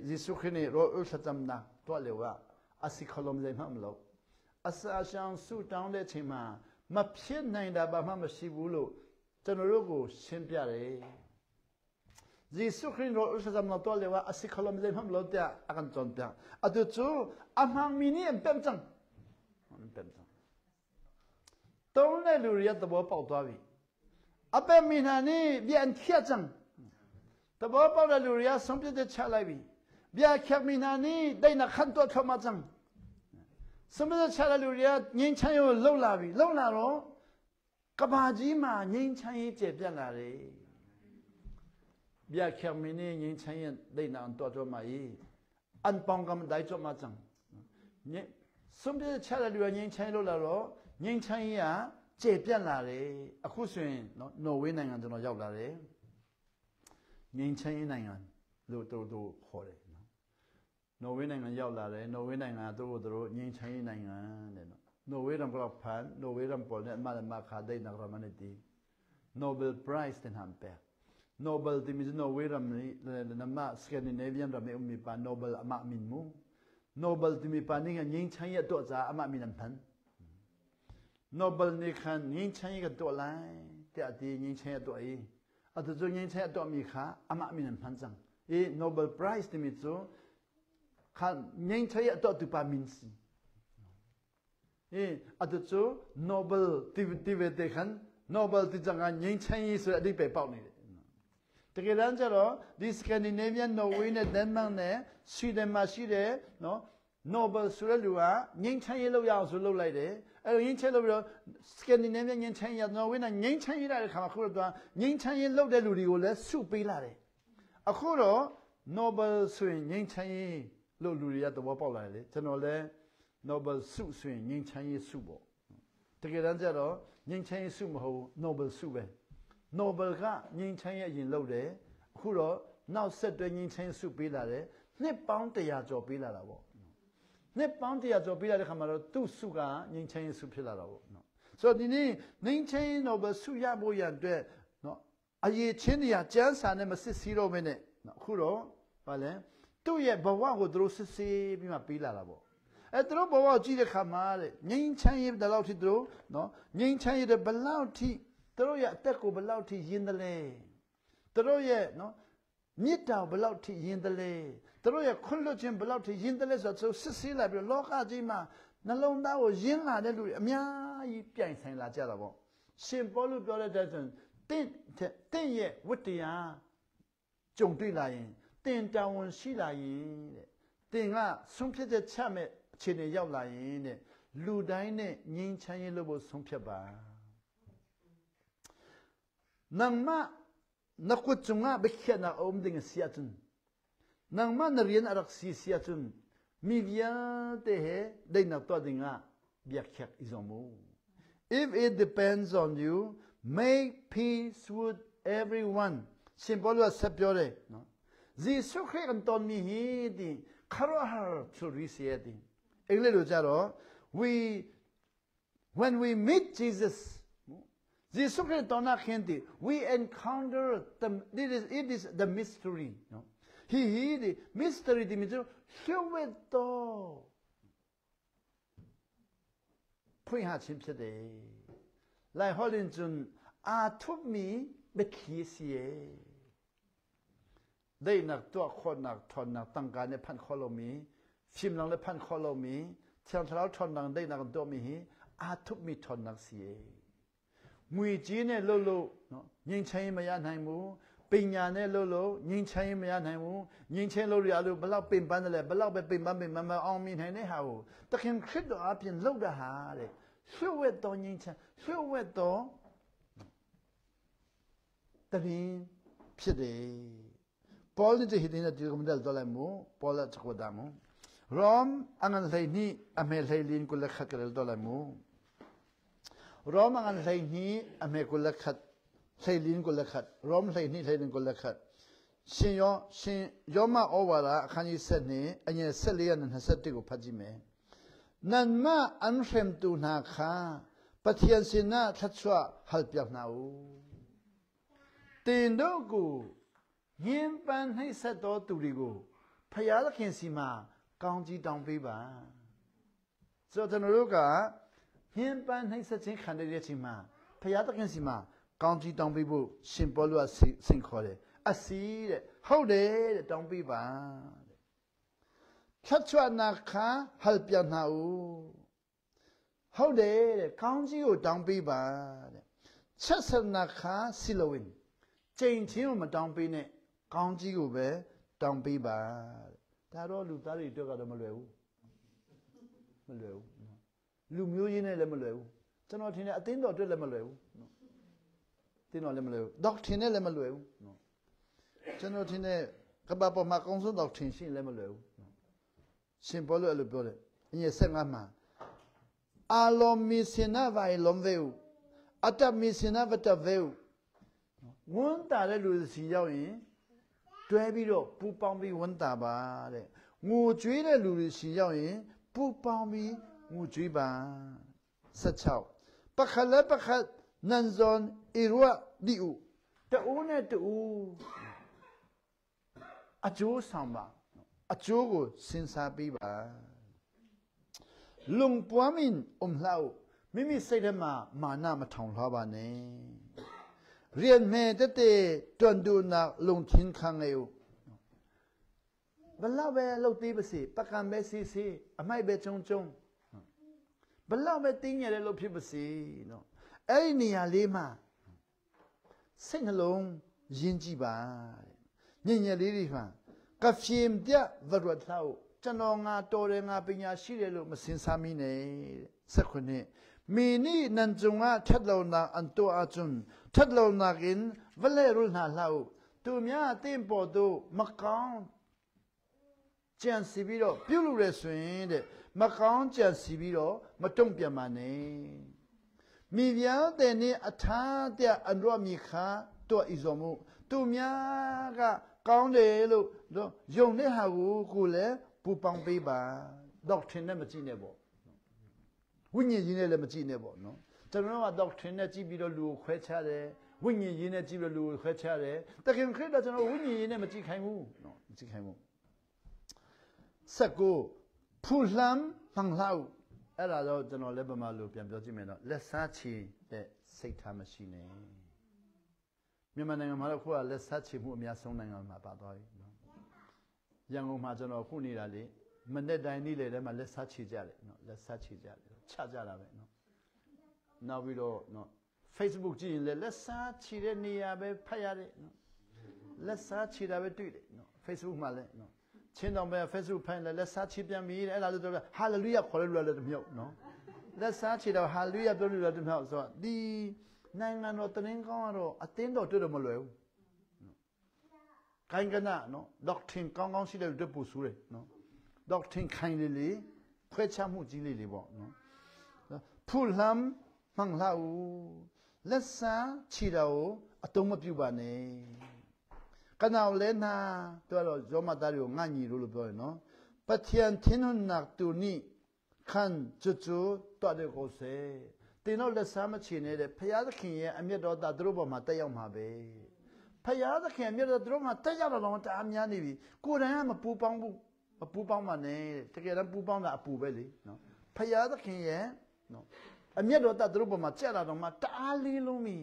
ယေရှုခရစ်နဲ့ရောဥခဇမ်နာတော်လေဝအစီခလုံးလေးမှမလို့အစာရှောင်ဆူတောင်းတဲ့ချိန်မှာမဖြစ်နိုင်တာဘာမှမရှိဘူးလို့ကျွန်တော်တို့ကိုရှင်းပြတယ်ယေရှုခရစ်ရောဥခဇမ်နာတော်လေဝအစီခလုံးလေးမှမလို့တဲ့အကန်ကြုံပြအတူတူအမှန်မီနီအပမ်ချံတုံးတဲ့လူတွေသဘောပေါက်သွားပြီအပမင်ဟာနေပြန်ဖြတ်ကြံတဘောပေါက်တဲ့လူတွေကဆုံးဖြတ်ချက်ချလိုက်ပြီပြန်ခက်မင်ဟာနေဒိတ်နခန်တော့ထမကြံဆုံးဖြတ်ချက်ချတဲ့လူတွေကငင်းချမ်းကိုလှုပ်လာပြီလှုပ်လာတော့ကဘာကြီးမှာငင်းချမ်းရေးကျေပြတ်လာတယ်ပြန်ခက်မင်နေငင်းချမ်းရဲ့ဒိတ်နန်တော့မှရေးအန်ပေါင်ကမဒိုင်တော့မှကြံဆုံးဖြတ်ချက်ချတဲ့လူကငင်းချမ်းလှုပ်လာတော့ငင်းချမ်းရေးကကျေပြတ်လာတယ်အခုဆိုရင်နော်နော်ဝေးနိုင်ငံကျွန်တော်ရောက်လာတယ်ငြိမ်းချမ်းရေးနိုင်ငံ လို့တို့ခေါ်တယ်နော်ဝေးနိုင်ငံရောက်လာတယ်နော်ဝေးနိုင်ငံတို့ငင်းချမ်းရေးနိုင်ငံတဲ့နော်ဝေးရံပလောက်ဖန်နော်ဝေးရံပေါ်နဲ့မခါဒိတ်နာရမနတီ Nobel Prize တဲ့ဟမ်ပဲ Nobel ဒီမျိုးနော်ဝေးရံနမ Scandinavian ရမေမိပါ Nobel အမမင်မူ Nobel ဒီမီပါနေငင်းချမ်းရေးတော့ဇာအမမင်ဖန် Nobel နေခန်ငင်းချမ်းရေးကတော့လိုက်တဲ့အတီးငင်းချမ်းရေးတော့အေးအတူတူငင်းချမ်းရေးတော့မိခါအမမင်ဖန်စံအေး Nobel Prize ဒီမျိုးဆိုခန်ငင်းချမ်းရေးတော့တူပါမင်စီအတူတူ Nobel တီဝဲတဲ့ခန် Nobel တီจังငင်းချမ်းရေးဆိုတဲ့အဓိပ္ပာယ်ပေါက်နေတယ်တကယ်တမ်းကျတော့ဒီ Scandinavian Norway နဲ့ Denmark နဲ့ Sweden မှာရှိတယ်နော် Nobel ဆိုတဲ့လူကငင်းချမ်းရေးလုပ်ရအောင်ဆိုလုပ်လိုက်တယ်အဲ့တော့ငင်းချမ်းလုပ်ပြီးတော့ Scandinavian ငင်းချမ်းရေး Norway နဲ့ငင်းချမ်းရေးတဲ့ခါမှာခုတော့ငင်းချမ်းရေးလုပ်တဲ့လူတွေကိုလည်းစုပေးလာတယ်အခုတော့ Nobel ဆိုရင်ငင်းချမ်းရေးလို့လူတွေကသဘောပေါက်လာတယ်လေကျွန်တော်လည်း Nobel စုဆိုရင်ငင်းချမ်းရေးစုပေါ့တကယ်တမ်းကျတော့ငင်းချမ်းရေးစုမဟုတ် Nobel စုပဲNobel ကငင်းချမ်းရေးအရင်လုပ်တယ်အခုတော့နောက်ဆက်တွဲငင်းချမ်းရေးစုပေးလာတယ်နှစ်ပေါင်း100ကျော်ပေးလာတာပေါ့နှစ်ပေါင်း100ကျော်ပေးလာတဲ့ခါမှာတော့သူ့စုကငင်းချမ်းရေးစုဖြစ်လာတာပေါ့နော်ဆိုတော့ဒီနေ့ငင်းချမ်းရေး Nobel စုရဖို့ရန်အတွက်နော်အရေးချင်းတွေကကျန်းစာနဲ့မစစ်စည်းတော့မင်းနဲ့နော်အခုတော့ဗာလဲသူ့ရဲ့ဘဝကိုသူတို့စစ်ဆေးပြီးမှပေးလာတာပေါ့အဲသူတို့ဘဝကိုကြည့်တဲ့ခါမှာတဲ့ငင်းချမ်းရေးဘယ်လောက်ထိသူတို့နော်ငင်းချမ်းရေးဘယ်လောက်ထိသူတို့ရဲ့အသက်ကိုဘယ်လောက်ထိရင်းတယ်လဲသူတို့ရဲ့နော်မြစ်တာဘယ်လောက်ထိရင်းတယ်လဲသူတို့ရဲ့ခွင့်လွှတ်ခြင်းဘယ်လောက်ထိရင်းတယ်လဲဆိုတော့စစ်ဆေးလာပြီးလောကကြီးမှာနှလုံးသားကိုရင်းလာတဲ့လူတွေအများကြီးပြိုင်ဆိုင်လာကြတာပေါ့ရှင်ပေါလုပြောတဲ့တဲ့ဆိုတင့်ရဲ့ဝတ္တရားကြုံတွေ့လာရင်တင်တာဝန်ရှိလာရင်တဲ့တင်ကဆုံးဖြတ်ချက်ချမဲ့အခြေအနေရောက်လာရင်တဲ့လူတိုင်းနဲ့ငြိမ်းချမ်းရေးလုပ်ဖို့ဆုံးဖြတ်ပါနံမနကုတ်ငါဘခနာအုံးဒင်းစီယတ်နံမနရီန်အရက်စီစီယတ်မီဗျာတဲ့ဟဲဒိနတော့ဒင်းငါဗျက်ချက် is on move if it depends on you make peace with everyone simple ဆက်ပြောတယ်နော်ဇီဆုခရန်တော်မီဟီဒီခရဟာသူရီစီယတ်အင်္ဂလိပ်လိုကြတော့ when we meet Jesus Jesus Christ dona khenti we encounter it is the mystery no he the mystery the mystery hweto phoi ha chin phit de lai holin chun a thup mi be khi sie dei nak to khon nak thon nak tang ka ne phan kholo mi phim lang le phan kholo mi chang thrao thon nang dei nak do mi hi a thup mi thon nak sieငွေကြေးနဲ့လှုပ်လို့နော်ငြိမ်းချမ်းရေးမရနိုင်ဘူးပညာနဲ့လှုပ်လို့ငြိမ်းချမ်းရေးမရနိုင်ဘူးငြိမ်းချမ်းလို့ရလို့ဘလောက်ပင်ပန်းတယ်လဲဘလောက်ပဲပင်ပန်းမအောင်မြင်နိုင်တဲ့ဟာကိုတခင်ခရစ်တော်အပြင်လှုပ်တာဟာတဲ့ရွှေ့ဝဲတော်ငြိမ်းချမ်းရွှေ့ဝဲတော်တရင်ဖြစ်တယ်ပေါလ်တဲ့ဟိတဲ့ဒီကမ္ဘာတော်လည်းမို့ပေါလ်ချကိုဒါမို့ရောမ်အငန်လေနီအမေလေလင်းကိုလက်ခတ်ကြတယ်တော်လည်းမို့ရောမန်လေနီအမေကိုလက်ခတ်လေလင်းကိုလက်ခတ်ရောမလေနီလေလင်းကိုလက်ခတ်ရှင်ယောမဩဝါဒအခန်းကြီး7နဲ့အငယ်14နဲ့21ကိုဖတ်ကြည့်မယ်နန်မအန်ဖရမ်တူနာခါပတိယန်စနာသတ်ဆွဟယ်ပြနာဦးတင်တို့ကိုညင်ပန်းနှိမ့်ဆက်တော်သူတွေကိုဖယားသခင်စီမှာကောင်းကြီးတောင်းပေးပါဆိုတော့ကျွန်တော်တို့ကညင်ပန်းနှိမ့်ဆက်ခြင်းခံတဲ့အချိန်မှာဖယားသခင်စီမှာကောင်းကြီးတောင်းပေးဖို့ရှင်ပေါလုကဆင့်ခေါ်တယ်အစီတဲ့ဟုတ်တယ်တဲ့တောင်းပေးပါတဲ့ဖြတ်ချွနာခါဟယ်ပြနာဦးဟုတ်တယ်တဲ့ကောင်းကြီးကိုတောင်းပေးပါတဲ့ချက်ဆနာခါစီလဝင်းချိန်ချင်းကိုမတောင်းပေးနဲ့ကောင်းကြီးကိုပဲတောင်းပေးပါတဲ့ဒါတော့လူသားတွေအတွက်ကတော့မလွယ်ဘူးလူမျိုးရင်းနဲ့လည်းမလွယ်ဘူးကျွန်တော်ထင်တယ်အသင်းတော်အတွက်လည်းမလွယ်ဘူးအသင်းတော်လည်းမလွယ်ဘူးဒေါက်ထင်နဲ့လည်းမလွယ်ဘူးကျွန်တော်ထင်တယ်ကဘာပေါ်မှာကောင်းဆုံးဒေါက်ထင်ရှင်းလည်းမလွယ်ဘူးရှင်ပေါလုအဲ့လိုပြောတယ်အငယ်15မှာအာလောမီစနာဗိုင်လုံဝဲအတမီစနာဗတဝဲဝန်တာတဲ့လူစီရောက်ရင် တွဲပြီးတော့ပူပေါင်းပြီးဝန်တာပါတဲ့ငိုကြွေးတဲ့လူတွေရှိရောက်ရင်ပူပေါင်းပြီးငိုကြွေးပါ16ပခလက်ပခတ်နန်ဇွန်အီရဝဒီဥတူနဲ့တူအကျိုးဆောင်ပါအကျိုးကိုစဉ်းစားပြီးပါလုံပွားမင်လောက်မိမိစိတ်ထဲမှာမာနမထောင်လှပါနဲ့เรียนแม่แต่ตวนดูนักลงทิ้งครั้งเอวบลาเบลตีบสิประกันเบซีอไม่เบจงบลาเบติ้งอย่างเรลพิบสิเนาะไอ้เนี่ยลีมาเส้นลงยินจีบาเนี่ยเนี่ยลีดีฟังกับฟิมเดียววัดวัดเท่าจะนองาโตเรงาปัญญาชีเรลุมาสินสามีเนี่ยสักคนนี้มีนี่นันจงอาทัดเรานาอันตัวอาจุนทัดเรานากินวัลเลรุนาเราตัวเมียเต็มปอดูมักกองเจนสิบิโรพิวลูเรสวนเดมักกองเจนสิบิโรมาต้มเปียมาเนี่ยมีเดียวแต่นี่อัฐาเดียอันรัวมีขาตัวอิจมุตัวเมียก็กองเดลุยงเนี่ยหากูเลยปูปังปีบาดอกเทนเนี่ยมันจีเนี่ยบ่ဝိညာဉ်ရင်းနဲ့လည်းမကြည့်နဲ့ပေါ့နော်ကျွန်တော်ကဒေါက်ထင်နဲ့ကြည့်ပြီးတော့လူကိုခွဲခြားတယ်ဝိညာဉ်ရင်းနဲ့ကြည့်ပြီးတော့လူကိုခွဲခြားတယ်တခင်ခရစ်တော်ကျွန်တော်ဝိညာဉ်ရင်းနဲ့မကြည့်ခိုင်းဘူးနော်မကြည့်ခိုင်းဘူး19ဖူလမ်ဖန်လောက်အဲ့ဒါတော့ကျွန်တော်လည်းဗမာလိုပြန်ပြောကြည့်မယ်နော်လက်စားချီတဲ့စိတ်ထားမရှိနဲ့မြန်မာနိုင်ငံမှာတော့ခုကလက်စားချီမှုအများဆုံးနိုင်ငံမှာပါသွားပြီနော်ရန်ကုန်မှာကျွန်တော်ခုနေတာလေမနေ့တိုင်းနေ့လေထဲမှာလက်စားချီကြတယ်နော်လက်စားချီကြတယ်ချကြတာပဲနော်နောက်ပြီးတော့နော် Facebook ကြည့်ရင်လည်းလက်စားချီတဲ့နေရာပဲဖတ်ရတယ်နော်လက်စားချီတာပဲတွေ့တယ်နော် Facebook မှာလည်းနော်ချင်းတော်ပဲ Facebook ဖတ်ရင်လည်းလက်စားချီပြန်ပြီးအဲ့ဒါလို့တော့ဟာလေလုယာခေါ်လို့လည်းတမျိုးနော်လက်စားချီတော့ဟာလေလုယာပြောလို့လည်းတမျိုးဆိုတော့ဒီနိုင်ငံတော်တရင်ကောင်းကတော့အတင်းတော်တွေ့တော့မလွယ်ဘူးခိုင်ကနာနော်ဒေါက်ထင်ကောင်းကောင်းရှိတဲ့လူတွေပူဆူတယ်နော်ဒေါက်ထင်ခိုင်လေခွဲခြားမှုကြီးလေးပေါ့နော်ဖူလမ်မှန်လာဦးလက်စားချီတော်အတုံးမပြုတ်ပါနဲ့ကနောက်လဲနာတို့တော့ဇောမသားတွေကိုငှညီလို့ပြောရနော်ပတိယန်သင်းနတ်တူနီခန်ကျွတ်တော်တဲ့ကိုစေတင်တော့လက်စားမချီနေတဲ့ဖယားသခင်ရဲ့အမျက်တော်သားတို့ဘောမှာတက်ရောက်မှာပဲဖယားသခင်အမျက်တော်တို့မှာတက်ရောက်တော့တအားများနေပြီကိုယ်တိုင်ကမပူပေါင်းဘူးမပူပေါင်းပါနဲ့တကယ်တော့ပူပေါင်းတာအပူပဲလေနော်ဖယားသခင်ရဲ့နော်အမျက်တော်သားတို့ဘောမှာကြက်လာတော့မှတအားလေးလုံးပြီ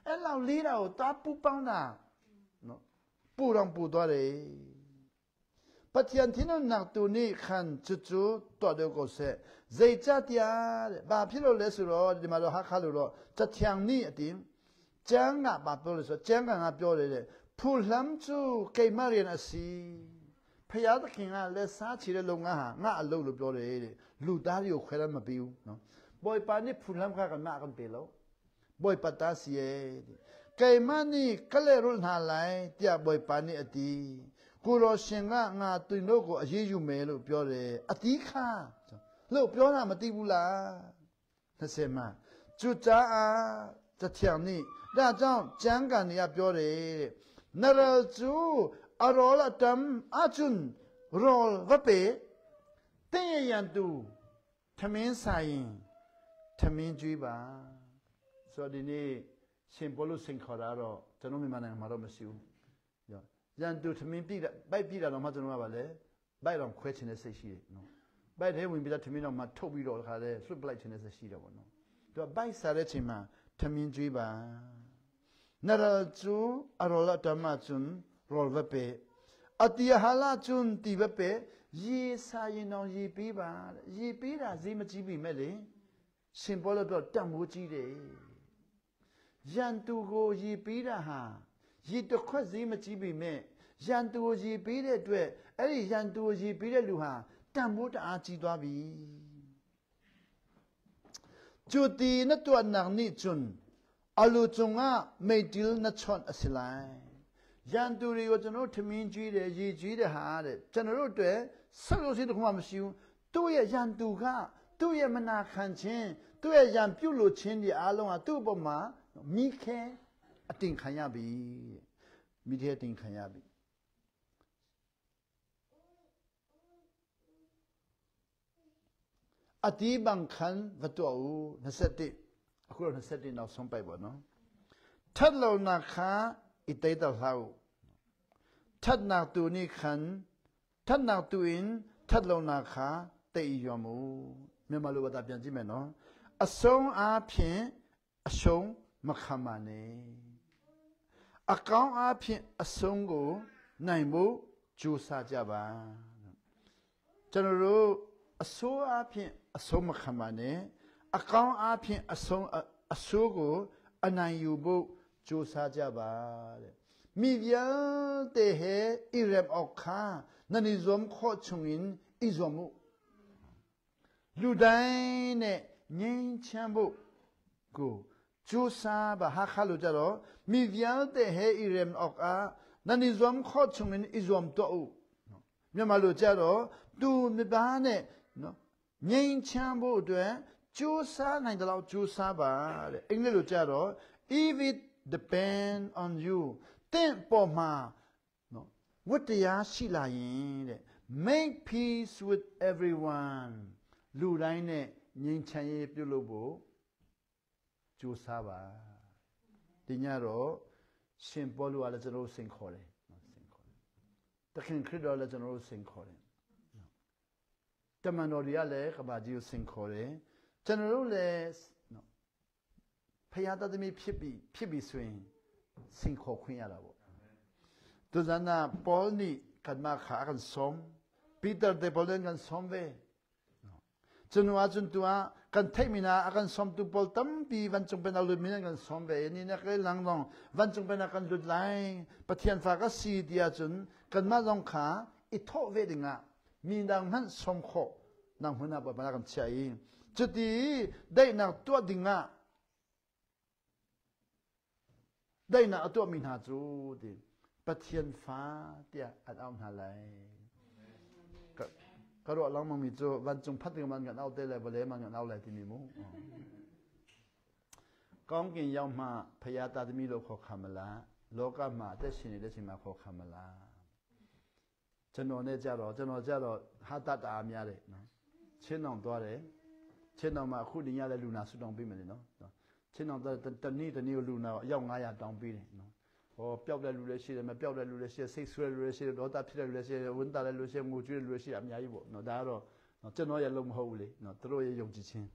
အဲ့လောက်လေးတာကိုတာပူပေါင်းတာနော်ပူတော့ပူသွားတယ်ပတိယန်သင်းနတ်တူနီခန်ကျွတ်တော်တဲ့ကိုစေဇေချတရားတဲ့ဘာဖြစ်လို့လဲဆိုတော့ဒီမှာတော့ဟာခါလို့တော့တချန်နီအတင်းကျန်းကဘာပြောလဲဆိုကျန်းကပြောတယ်ဖူလမ်ချူကေမရီနစီဖယားသခင်ကလက်စားချီတဲ့လုံငါဟာငါအလုပ်လို့ပြောတယ်တဲ့လူသားတွေကိုခွဲရမပြီးဘူးနော်ဘွိုပါနိဖူလမ်ခါကနာကန်ပေလို့ဘွိပတာစီရဲ့ကေမနီကလေရုနာလိုက်ပြဘွိပါနိအတီကိုရောရှင်ကငါသူတို့ကိုအေးယူမယ်လို့ပြောတယ်အတီးခါလို့ပြောတာမသိဘူးလား20မှာကျွတ်ကြားအားတချံနိဒါကြောင့်ကျမ်းဂန်တွေကပြောတယ်နရကျူအရောလတမ်အချွန်းရောဝပေတင်းရန်တူထမင်းဆိုင်ထမင်းကျွေးပါဆိုတော့ဒီနေ့ရှင်ဘောလို့စင်ခေါ်တာတော့ကျွန်တော်မြန်မာနိုင်ငံမှာတော့မရှိဘူးရန်တူထမင်းပြတာပိုက်ပြတာတော့မှကျွန်တော်ကပါလေဘိုက်တော့ခွဲချင်တဲ့စိတ်ရှိတယ်နော်ဘိုက်ထဲဝင်ပြီးတော့ထမင်းတော့မှထုတ်ပြီးတော့တခါလေလွှတ်ပလိုက်ချင်တဲ့စိတ်ရှိတယ်ပေါ့နော်သူကဘိုက်စားတဲ့ချိန်မှာထမင်းကျွေးပါနရကျူအရောလတမချွန်းရောဝပေအတိဟာလာချွန်းတီဝပေရေစာရင်တော်ရေပေးပါရေပေးတာဈေးမကြီးပြီမဲ့လေရှင်ဘောလို့ပြောတတ်မိုးကြီးတယ်ရန်သူကိုရေပေးတာဟာရေတစ်ခွက်ဈေးမကြီးပြီမဲ့ရန်သူကိုရေပေးတဲ့အတွက်အဲ့ဒီရန်သူကိုရေပေးတဲ့လူဟာတတ်မိုးတအားကြီးသွားပြီจุตีนตัวนักนิจุนอลูจงะไม่ดิลนัชอนอสิไลยันตูรีก็จะโน้ทมินจีเดยีจีเดหาเดจะโน้ตัวสักโลสิตของมันสิวตัวยันตูก็ตัวมันนาขันเชนตัวยันพิวโลเชนดีอาลงอ่ะตัวปมามีแค่ติงขันยาบีมีแค่ติงขันยาบี อดีบังคันวัตัวอูนัสติအခုတော့20နောက်ဆုံးပိုက်ပေါ့နော်ထတ်လုံနာခါဣတေတလောက်ထတ်နာတူနိခန်ထတ်နာတူင်ထတ်လုံနာခါတေယောမူမြန်မာလိုဘာသာပြန်ကြည့်မယ်နော်အဆုံးအားဖြင့်အရှုံးမခံပါနဲ့အကောင်းအားဖြင့်အဆုံးကိုနိုင်ဖို့ကြိုးစားကြပါကျွန်တော်တို့အဆိုးအားဖြင့်အဆုံးမခံပါနဲ့အကောင်းအားဖြင့်အဆိုးကိုအနိုင်ယူဖို့ကြိုးစားကြပါတဲ့မိဗျာတဲ့ဟဲဣရမ်အောက်ခါနနိဇုံခေါ်ချုံင်ဣဇုံမှုလူတိုင်းနဲ့ငြိမ်းချမ်းဖို့ကိုကြိုးစားပါဟာခါလို့ကြတော့မိဗျာတဲ့ဟဲဣရမ်အောက်ခါနနိဇုံခေါ်ချုံင်ဣဇုံတော့မြန်မာလိုကြတော့သူမြပါနဲ့နော်ငြိမ်းချမ်းဖို့အတွက်ကြိုးစားနိုင်တယ်လို့ကြိုးစားပါတဲ့အင်္ဂလိပ်လိုကြတော့ if it depend on you တဲ့ပေါ်မှာနော်ဝတ္တရားရှိလာရင်တဲ့ make peace with everyone လူတိုင်းနဲ့ငြိမ်းချမ်းရေးပြုလုပ်ဖို့ကြိုးစားပါဒီညတော့ရှင်ပေါလုကလည်းကျွန်တော်တို့ဆင်ခေါ်တယ်နော်ဆင်ခေါ်တယ်တခင်ခရစ်တော်လည်းကျွန်တော်တို့ဆင်ခေါ်တယ်တမန်တော်တွေကလည်းကဘာကြီးကိုဆင်ခေါ်တယ်ကျွန်တော်တို့လည်းနော်ဖယားတသမီးဖြစ်ပြီးဆိုရင်ဆင်ခေါ်ခွင့်ရတာပေါ့သူဇာနာပေါနိကမခါကန်ဆုံပီတာဒေပေါလန်ကန်ဆုံပဲကျွန်တော်အကျွန်းတူကန်ထိုင်မနာအကန်ဆုံတူပေါတမ်ပီဝန်ချုံပနာလူမင်းကန်ဆုံပဲနိနကဲလန်းလောင်းဝန်ချုံပနာကန်လူလိုင်းပတိယန်ဖာကစီဒီယာကျွန်းကန်မဇုံခါအထောဝေဒငါမင်းတောင်ဟန်ဆုံခေါ်နံဟနာပပနာကန်ချိုင်จุดที่ได้นักตัวดิ่งะได้นักตัวมินหาจูดิปะเทียนฟ้าเตียอัดเอาหาไหลก็รู้เรามันมีจูวันจงพัดกันมันกันเอาได้เลยบริมันกันเอาเลยที่มีมูกองกินยาวมาพยาตาที่มีโลกขอคำมาละโลกามาได้ชินได้ชิมาขอคำมาละจะนอนได้จ้ารอจะนอนจ้ารอหาตาตามีอะไรนะเช่นน้องตัวเลยเช่นเรามาคู่นี้อะไรลูนาสุดต้องปีมันเลยเนาะเช่นเราตอนนี้ลูนาย่องง่ายต้องปีเลยเนาะพอเปียกได้ลูเลชีมันเปียกได้ลูเลชีเซ็กซ์ลูเลชีรถตาพิษลูเลชีวันตาลูเลชีงูจุลูเลชีอะไรอย่างนี้บ่เนาะได้หรอเนาะเจ้าน้อยอย่าลงหัวเลยเนาะตัวอย่ายงจีเช่น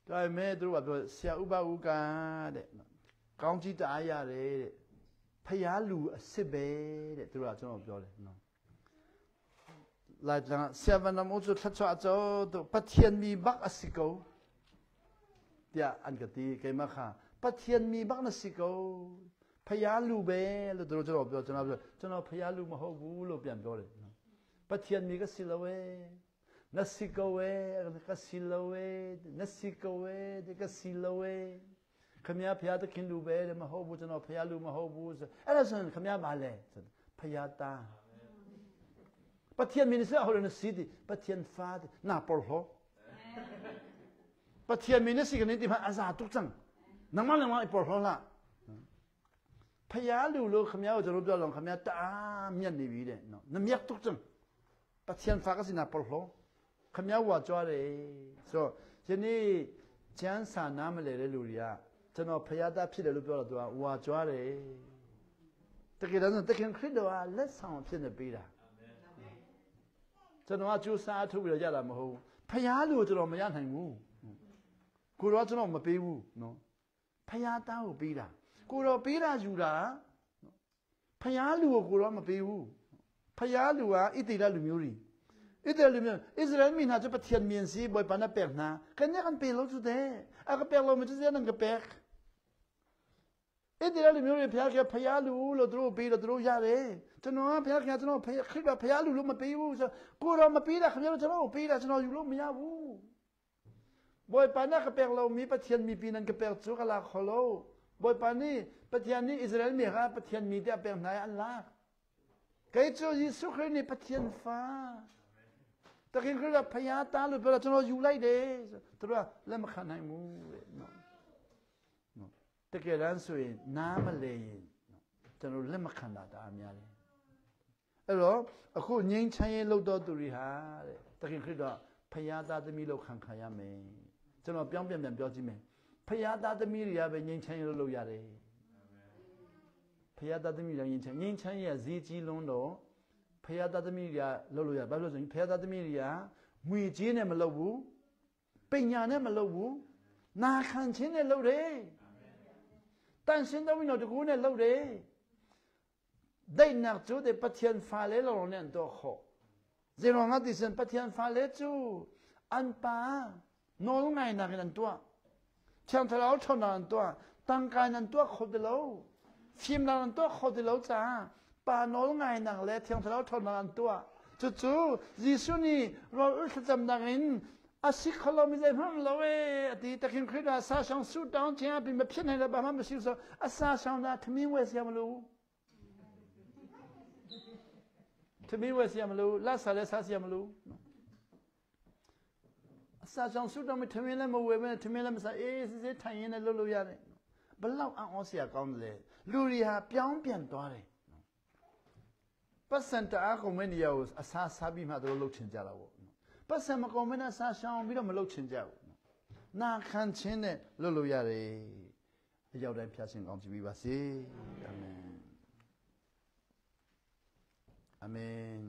ได้แม่ตัวว่าตัวเสียอุบาอุกาเด็กกองจีตายาเลยพยาลูสิเบเด็กตัวว่าเจ้าน้อยပြောเลยเนาะ来讲，下班了，我就出去走，都不天米北啊是高，对啊，按个地给嘛看，不天米北那是高，พยาลูเบแล้วตัวจะบอกจะนับพยาลูมาหูบูโลเปลี่ยนตัวเลยปะเทียนมีก็สิลเวนัสสิกเวก็สิลเวนัสสิกเวก็สิลเวขมิ้นพยาตะกินลูเบมาหูบูจะนับพยาลูมาหูบูอะไรส่วนขมิ้นมาเลยพยาตาปะเทียนมีนิสัยอะไรนั่นสิดิปะเทียนฟ้าดิน่าปลอปะเทียนมีนิสัยกันนี่ที่มันอาซาตุกจังนั่งมาไอ้ปลอละพยาลูลูขมิ้นจะรู้ตัวลองขมิ้นตาเมียนนี่วีเด่นเนาะน้ำเมียตุกจังปะเทียนฟ้าก็สิน่าปลอขมิ้นว่าจ้าเลยsoทีนี้เจ้าสาน้ำเลยลูเรียจะนอพยาตาพี่เลยรู้ตัวตัวว่าจ้าเลยแต่กินแล้วแต่กินคริสต์ว่าเล็กสั่งเพี้ยนปีละကျွန်တော်ကကျိုးစားထုတ်ပြီးတော့ရတာမဟုတ်ဖယားလို့ကျွန်တော်မရနိုင်ဘူးကိုတော့ကျွန်တော်မပေးဘူးနော်ဖယားသားကိုပေးတာကိုတော့ပေးတာယူတာဖယားလူကိုတော့မပေးဘူးဖယားလူကဣတိလလူမျိုးတွေဣတိလလူမျိုးဣသရေလမင်းဟာจะปะเทียนเมียนซีบอยปานะแปกนะกันเนี่ยกันเปလို့สุดแต่อะก็แปกเรามันจะเสียนั่นก็แปกဣတိလလူမျိုးတွေဖယားကဖယားလူလို့သူတို့ပေးလို့သူတို့ရတယ်ကျွန်တော်ကဖယားကျွန်တော်ခရစ်ကဖယားလူလို့မပေးဘူးဆိုကိုတော့မပေးတာခင်ဗျားတို့ကျွန်တော်ပေးတာကျွန်တော်ယူလို့မရဘူးဘွိုပနာကပယ်လို့မီပတိယန်မီပီနန်ကပယ်ချူကလာခလို့ဘွိပနီပတိယန်နီဣသရေလမီဟာပတိယန်မီတဲ့ပယ်နိုင်အလ္လာဟ်ကဲချူယေရှုခရစ်နီပတိယန်ဖာတခင်ခရစ်ဖယားတားလို့ပြောတော့ကျွန်တော်ယူလိုက်တယ်သူတို့ကလက်မခံနိုင်ဘူးတဲ့နော်တကယ်တမ်းဆိုရင်နားမလဲရင်ကျွန်တော်လက်မခံတာဒါအများကြီးအဲ့တော့အခုငြိမ်းချမ်းရေးလုပ်တော်သူတွေဟာတဲ့တခင်ခရစ်တော် ဖယားသားသမီးလို့ခံခါရမယ်ကျွန်တော်ပြောင်းပြန်ပြောကြည့်မယ်ဖယားသားသမီးတွေကပဲငြိမ်းချမ်းလို့လုပ်ရတယ်ဖယားသားသမီးတွေငြိမ်းချမ်းရဲ့ဈေးကြီးလွန်းတော့ဖယားသားသမီးတွေကလုပ်လို့ရဘာလို့ဆိုရင်ဖယားသားသမီးတွေကငွေကြေးနဲ့မလုပ်ဘူးပညာနဲ့မလုပ်ဘူးနာခံခြင်းနဲ့လုပ်တယ်တန်ရှင်းတော်မီနော်တကူနဲ့လုပ်တယ်ဒိတ်နာကျိုးတဲ့ပတ်ချန်ဖာလေလောနဲ့တော့ခေါ်ဇေရောငါတိစံပတ်ချန်ဖာလေကျူအန်ပါနော်ငိုင်းနာကန်တော့ချန်ထလောထောင်းနန်တော့တန်ကန်နန်တော့ခေါ်တယ်လို့ฟิล์มนานตัวขดแล้วจ้าป่าโน้ไงหนังเละเทียงทะเลาะทนนานตัวจู่ๆยิสุนี่เราอึดจำดังอินอาศิขลมิใจพังเราเอตีตะคินคริดาซาช่างสู้ดาวเชียเป็นแบบเช่นไหนละบ้ามันไม่สิ่งสอาซาช่างน่ะทมิเวสยามลูทมิเวสยามลูลาซาเลซาสยามลูอาซาช่างสู้ดาวไม่ทมิเลยมาเวไม่ทมิเลยมาซาสิทายยังไงลูยาเลยบลาวอังเสียกองเลยลูรีฮะเปลี่ยนเปลี่ยนตัวเลยปัสสันตาคงไม่เดียวอาซาซาบีมาตัวลูกเชนจ้าเราปัสสันมาคงไม่น่าซาช่างไม่ต้องมาลูกเชนจ้าน่าขันเชนเนี่ยลูยาเลยยาวได้พิจารณาของชีวิตบาสิอาเมนอาเมน